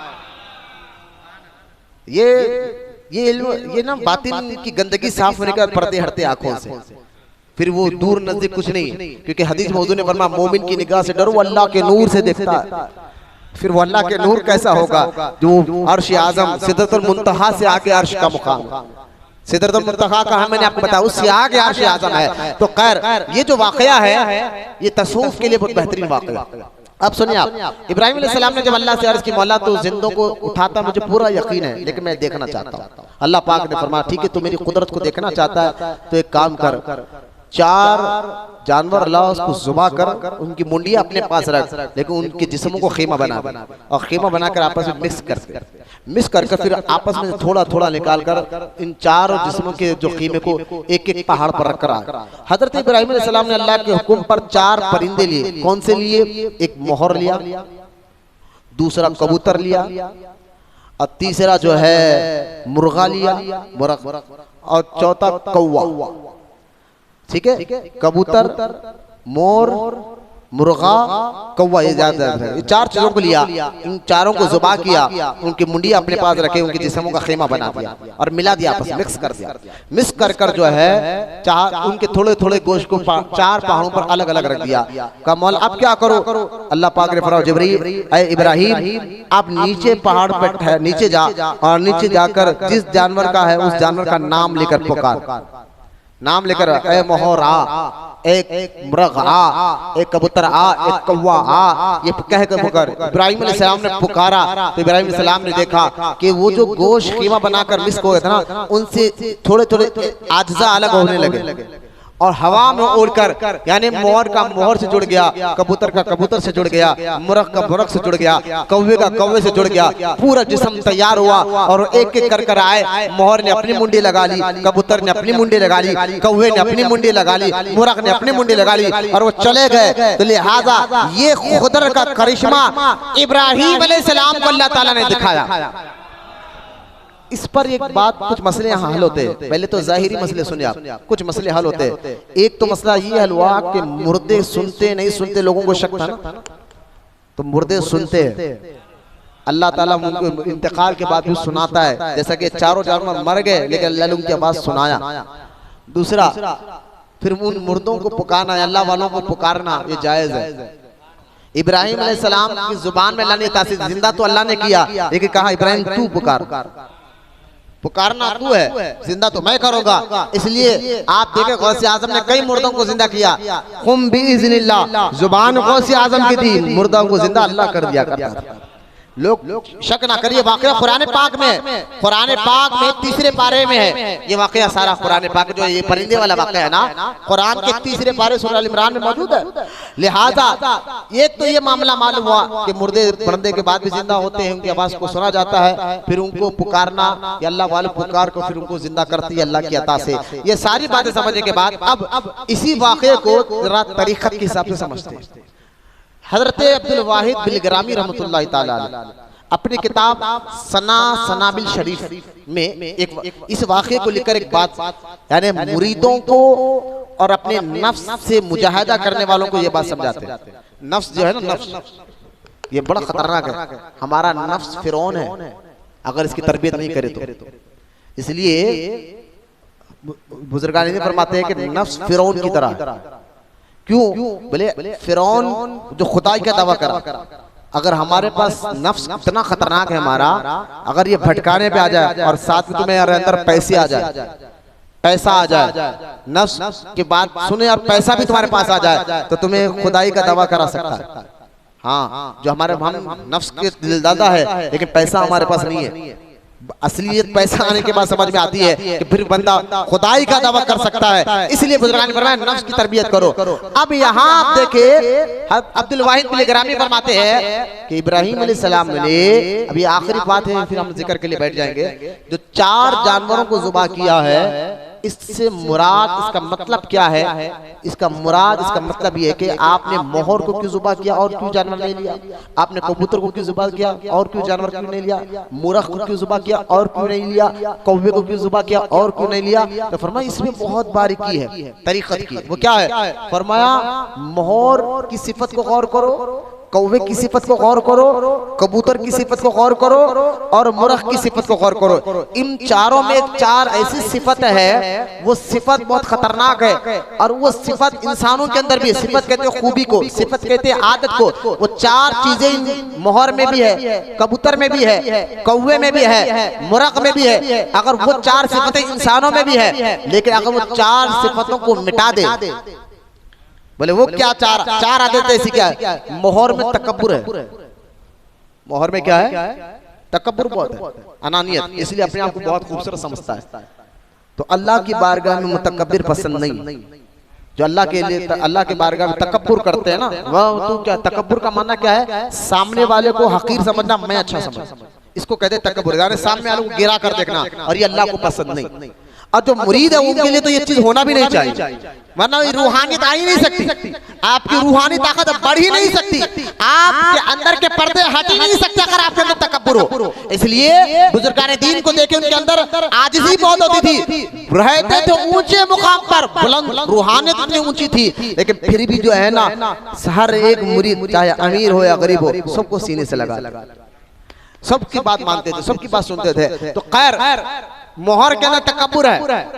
ये ना बातिन की गंदगी साफ होने का पर्दे हटते आंखों से, फिर वो दूर नजदीक कुछ नहीं, क्योंकि हदीस में हुजूर ने फरमाया मोमिन की निगाह से डरो, अल्लाह के नूर से देखता है। फिर वो अल्लाह के नूर कैसा होगा, जो अर्श आज़म सिदरतुल मुंतहा से आगे अर्श का मुकाम, सिदरतुल मुंतहा का मैंने आपको बताया उससे आगे अर्श आज़म है। तो खैर ये जो वाकया है ये तसव्वुफ के लिए बहुत बेहतरीन वाकया। अब सुनिए आप, इब्राहिम अलैहिस्सलाम ने जब अल्लाह से अर्ज की मौला तो जिंदों को उठाता मुझे पूरा यकीन है, लेकिन मैं देखना चाहता हूँ। अल्लाह पाक ने फरमाया ठीक है, तू मेरी कुदरत को देखना चाहता है तो एक काम कर, 4 जानवर अल्लाह उसको जुबा कर, उनकी मुंडियां अपने पास रख, लेकिन उनके जिस्मों को खीमा बना दे और खीमा बनाकर आपस में मिक्स कर फिर आपस में थोड़ा थोड़ा निकाल कर इन 4 जिस्मों के जो खीमे को एक एक पहाड़ पर रख कर आ। हजरत इब्राहिम अलैहिस्सलाम ने अल्लाह के हुक्म पर 4 परिंदे लिए। कौन से लिए? एक मोहर लिया, दूसरा कबूतर लिया और तीसरा जो है मुर्गा लिया, और चौथा कौवा। ठीक है, कबूतर, मोर, मुर्गा, कौवा, ये ज्यादा है। 4 चीजों को लिया, इन 4 को जुबा किया, उनकी मुंडियां अपने पास रखे, उनके जिस्मों का खेमा बना दिया और मिला दिया, आपस मिक्स कर दिया। मिक्स कर जो है उनके थोड़े थोड़े गोश्त को 4 पहाड़ों पर अलग अलग रख दिया। कहा मौला अब क्या करो? अल्लाह पाक ने फरमाया जिब्रील ऐ इब्राहिम आप नीचे पहाड़ पर नीचे जा और नीचे जाकर जिस जानवर का है उस जानवर का नाम लेकर पुकार, नाम लेकर ए मोहर आ, एक मुर्गा आ, एक कबूतर आ, एक कौवा आ, ये कह कर पुकार। इब्राहिम अलैहिस्सलाम ने पुकारा तो इब्राहिम अलैहिस्सलाम ने देखा कि वो जो गोश्त कीमा बनाकर मिक्स हो गया था ना, उनसे थोड़े थोड़े आज्जा अलग होने लगे और हवा में उड़कर, यानी मोर का मोहर से जुड़ गया, कबूतर का कबूतर से जुड़ गया, मुर्ग का मुर्ग से जुड़ गया, कौवे का कौवे से जुड़ गया, पूरा जिस्म तैयार हुआ और एक एक कर आए। मोहर ने अपनी मुंडी लगा ली, कबूतर ने अपनी मुंडी लगा ली, कौवे ने अपनी मुंडी लगा ली, मुर्ग ने अपनी मुंडी लगा ली और वो चले गए। तो लिहाजा ये खुदा का करिश्मा इब्राहिम अलैहिस्सलाम को अल्लाह ताला ने दिखाया। इस पर एक बात, कुछ मसले यहाँ हल होते हैं। पहले तो जाहिरी मसले सुनिए आप, कुछ मसले हल होते हैं। एक तो मसला ये हल हुआ कि मुर्दे सुनते नहीं सुनते, लोगों को शक था ना, तो मुर्दे सुनते हैं, अल्लाह ताला उनको इंतकाल के बाद भी सुनाता है, जैसा कि 4 जानवर मर गए लेकिन अल्लाह ने उनकी आवाज सुनाया। दूसरा फिर उन मुर्दों को पुकारना, अल्लाह वालों को पुकारना ये जायज है। इब्राहिम अलैहिस्सलाम की जुबान में अल्लाह ने तासीर, जिंदा तो अल्लाह ने किया लेकिन कहा इब्राहिम तू पुकार, पुकारना तू है, जिंदा तो मैं करूंगा। इसलिए आप देखें गौसे आजम ने कई मुर्दों को जिंदा किया, खुम बिइज़्निल्लाह, जुबान गौसे आजम की थी, मुर्दों को जिंदा अल्लाह कर दिया करता था। लोग शक ना करिए, वाकया कुरान पाक में, कुरान पाक में तीसरे पारे में है ये वाकया सारा। कुरान पाक जो ये परिंदे वाला वाकया है ना, कुरान के तीसरे पारे सूरह अल इमरान में मौजूद है। लिहाजा एक तो ये मामला मालूम हुआ कि मुर्दे मरने के बाद भी जिंदा होते हैं, उनकी आवाज को सुना जाता है, फिर उनको पुकारना कि अल्लाह वाले पुकार को फिर उनको जिंदा करती है अल्लाह की अता से। ये सारी बातें समझने के बाद अब इसी वाकये को तरीक़त के हिसाब से समझते हैं। हजरत अब्दुल वाहिद बिलग्रामी रहमतुल्लाह ताला अपनी किताब सनाबिल शरीफ में एक इस वाक़े को लेकर एक बात, यानी मुरीदों को और अपने नफ्स से मुजाहिदा करने वालों को ये बात समझाते हैं। नफ्स जो है ना, नफ्स ये बड़ा खतरनाक है। हमारा नफ्स फिरौन है अगर इसकी तरबियत नहीं करे तो। इसलिए बुजुर्गान ने फरमाते हैं कि नफ्स फिरौन की तरह। क्यों बोले? फिरौन जो खुदाई का दावा करा, अगर हमारे पास नफ्स इतना खतरनाक है हमारा, अगर ये भटकाने पे आ जाए और साथ में तुम्हें अंदर पैसे आ जाए, पैसा आ जाए, नफ्स की बात सुने और पैसा भी तुम्हारे पास आ जाए, तो तुम्हें खुदाई का दावा करा सकता है। हाँ, जो हमारे हम नफ्स के दिलदादा है लेकिन पैसा हमारे पास नहीं है। असलियत पैसा आने के बाद समझ में आती है कि फिर बंदा खुदाई का दावा कर सकता है। इसलिए बुजुर्गान ने फरमाया नफ्स की तरबियत करो। अब यहाँ आप देखिए अब्दुल वाहिद बिलग्रामी फरमाते हैं कि इब्राहिम अलैहिस्सलाम ने, अभी आखिरी बात है फिर हम जिक्र के लिए बैठ जाएंगे, जो 4 जानवरों को ज़ुबा किया है, इससे मुराद, इसका मतलब क्या है? इसका मुराद, इसका मतलब ये है कि आपने मोहर को क्यों ज़ुबा किया और क्यों जानवर नहीं लिया? आपने कबूतर को क्यों ज़ुबा किया और क्यों जानवर क्यों नहीं लिया? मुरख को क्यों ज़ुबा किया और क्यों नहीं लिया? कौवे को क्यों ज़ुबा किया और क्यों नहीं लिया? तो फरमाया इसमें बहुत बारीकी है तरीक़त की। वो क्या है? फरमाया मोहर की सिफत को गौर करो, कौवे की सिफत को गौर करो, कबूतर की सिफत को गौर करो और मुरख की सिफत को गौर करो। इन चारों में 4 ऐसी सिफत है, वो सिफत बहुत खतरनाक है और वो सिफत इंसानों के अंदर भी है। सिफत कहते हैं खूबी को, सिफत कहते हैं आदत को। वो 4 चीजें मोहर में भी है, कबूतर में भी है, कौवे में भी है, मुरख में भी है। अगर वो 4 सिफतें इंसानों में भी है, लेकिन अगर वो 4 सिफतों को मिटा दे, बोले वो क्या 4 आदत ऐसी क्या है? मोहर में तकब्बुर है। मोहर में क्या है? तकब्बुर बहुत है, अनानियत, इसलिए अपने आप को बहुत खूबसूरत समझता है। तो अल्लाह की बारगाह में मुतकब्बिर पसंद नहीं। जो अल्लाह के लिए, अल्लाह के बारगाह में तकब्बुर करते हैं ना, वह तो क्या, तकब्बुर का माना क्या है? सामने वाले को हकीर समझना, मैं अच्छा समझ, इसको कहते हैं तकब्बुर। यानी सामने वाले को गिरा कर देखना, और ये अल्लाह को पसंद नहीं। और जो मुरीद है उनके लिए तो ये चीज होना भी नहीं चाहिए, वरना रूहानियत आ ही नहीं सकती, आपकी रूहानी ताकत बढ़ ही नहीं सकती, आपके अंदर के पर्दे हट ही नहीं सकते अगर आपके अंदर तकब्बुर हो। इसलिए बुजुर्गान दीन को देखे उनके अंदर आजिज़ी बहुत होती थी, रहते थे ऊंचे मुकाम पर, बुलंद, रूहानियत इतनी ऊंची थी, लेकिन फिर भी जो है ना, हर एक मुरीद चाहे अमीर हो या गरीब हो, सबको सीने से लगा, सबकी बात मानते थे, सबकी बात सुनते थे। तो खैर, मोहर के अंदर तकब्बुर है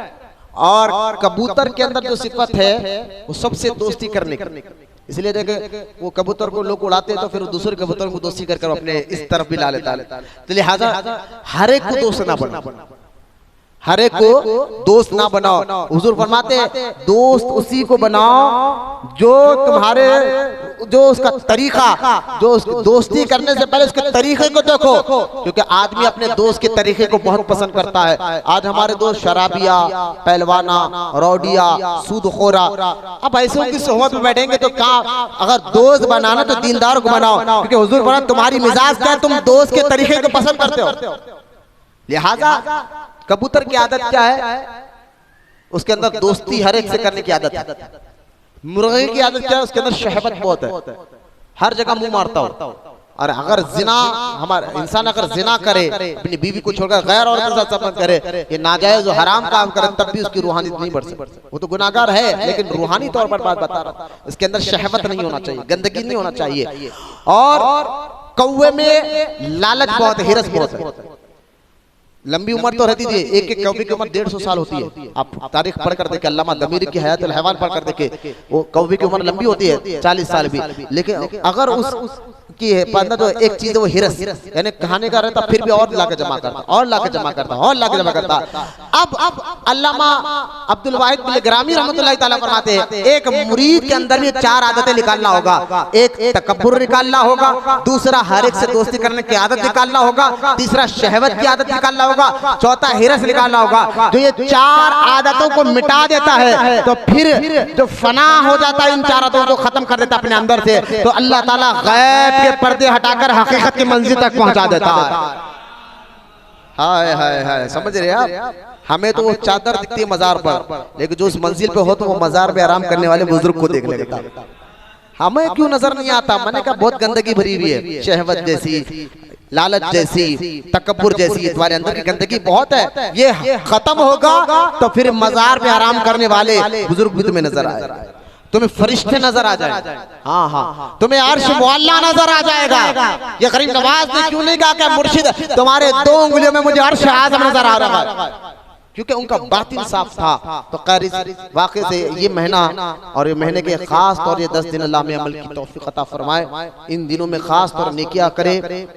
और कबूतर के अंदर जो सिफत है वो सबसे दोस्ती करने की। इसलिए देखे वो कबूतर को लोग उड़ाते हैं तो फिर दूसरे कबूतर को दोस्ती कर अपने इस तरफ भी ला लेता है। तो लिहाजा हर एक को दोस्त ना बनाओ, हर एक को दोस्त ना बनाओ। हुजूर फरमाते दोस्त उसी को बनाओ जो तुम्हारे, जो उसका तरीका, जो उसकी दोस्ती करने से पहले उसके तरीके को देखो, क्योंकि आदमी अपने दोस्त के तरीके को बहुत पसंद करता है। आज हमारे दोस्त शराबिया, पहलवाना, रौडिया, सूदखोरा, अब ऐसे की सोहबत में बैठेंगे तो क्या? अगर दोस्त बनाना तो दीनदार को बनाओ, क्योंकि हुजूर फरमाते तुम्हारी मिजाज क्या है, तुम दोस्त के तरीके को पसंद करते हो। लिहाजा कबूतर की आदत क्या है? उसके अंदर दोस्ती हर एक से करने की आदत है। मुर्गे की आदत क्या है? उसके अंदर शहवत बहुत है, हर जगह मुंह मारता हो। और अगर जिना, हमारा इंसान अगर जिना करे, अपनी बीवी को छोड़कर गैर औरत के साथ संबंध करे, ये नाजायज और हराम काम करे, तब भी उसकी रूहानियत नहीं बढ़ सकती। वो तो गुनाहगार है, लेकिन रूहानी तौर पर बात बता रहा, इसके अंदर शहवत नहीं होना चाहिए, गंदगी नहीं होना चाहिए। और कौवे में लालच बहुत है, हिरस बहुत है। लंबी उम्र तो रहती थी, एक एक कौवे की उम्र 150 साल होती है। आप तारीख पढ़कर देखें, अल्लामा दमीरी की हयातुल हैवान पढ़कर देखें, वो कौवे की उम्र लंबी होती है 40 साल भी। लेकिन अगर उस कि बंदा जो एक चीज वो हिरस यानी खाने का रहता फिर भी और लाके जमा करता और लाके जमा करता और लाके जमा करता। अब अल्लामा अब्दुल वाहिद बिलग्रामी रहमतुल्लाह तआला फरमाते हैं एक मुरीद के अंदर भी 4 आदतें निकालना होगा। एक तकब्बुर निकालना होगा, दूसरा हर एक से दोस्ती करने की आदत निकालना होगा, तीसरा शहवत की आदत निकालना होगा, चौथा हिरस निकालना होगा। जो ये 4 आदतों को मिटा देता है तो फिर जो फना हो जाता है, इन 4 आदतों को खत्म कर देता अपने अंदर से, तो अल्लाह ताला गैब के पर्दे हटाकर हकीकत की मंजिल तक पहुंचा देता है। हाय हाय हाय, समझ रहे आप? हमें तो वो चादर दिखती है मजार पर, लेकिन जो उस मंजिल पे हो तो वो मजार पे आराम करने वाले बुजुर्ग को देख लेता। हमें क्यों नजर नहीं आता? मैंने कहा बहुत गंदगी भरी हुई है, शहवत जैसी, लालच जैसी, तकब्बुर जैसी, तुम्हारे अंदर की गंदगी बहुत है। ये खत्म होगा तो फिर मजार पे आराम करने वाले बुजुर्ग भी तुम्हें नजर आएगा, तुम्हें फरिश्ते नजर आ जाएंगे, हाँ हाँ, तुम्हें अर्श मुअल्ला नजर आ जाएगा। ये गरीब नवाज ने क्यों नहीं कहा कि मुर्शिद तुम्हारे 2 उंगलियों में मुझे अर्श आज़म नजर आ रहा है? क्योंकि उनका बातिन साफ था। तो क़ारी वाक़ई से ये महीना और ये महीने के खास तौर ये 10 दिन अल्लाह में अमल की तौफीक अता फरमाए। इन दिनों में खास तौर नेकियां करे,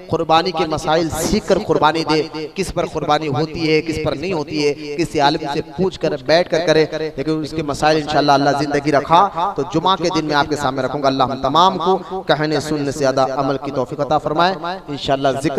कुर्बानी के मसाइल सीख कर कुर्बानी दे, किस पर कुर्बानी होती है किस पर नहीं होती है किसी आलिम से पूछ कर बैठ कर करे, लेकिन उसके मसाइल इंशाअल्लाह अल्लाह जिंदगी रखा तो जुमा के दिन में आपके सामने रखूंगा। अल्लाह हम तमाम को कहने सुनने से ज़्यादा अमल की तौफीक अता फरमाए इंशाअल्लाह। जिक्र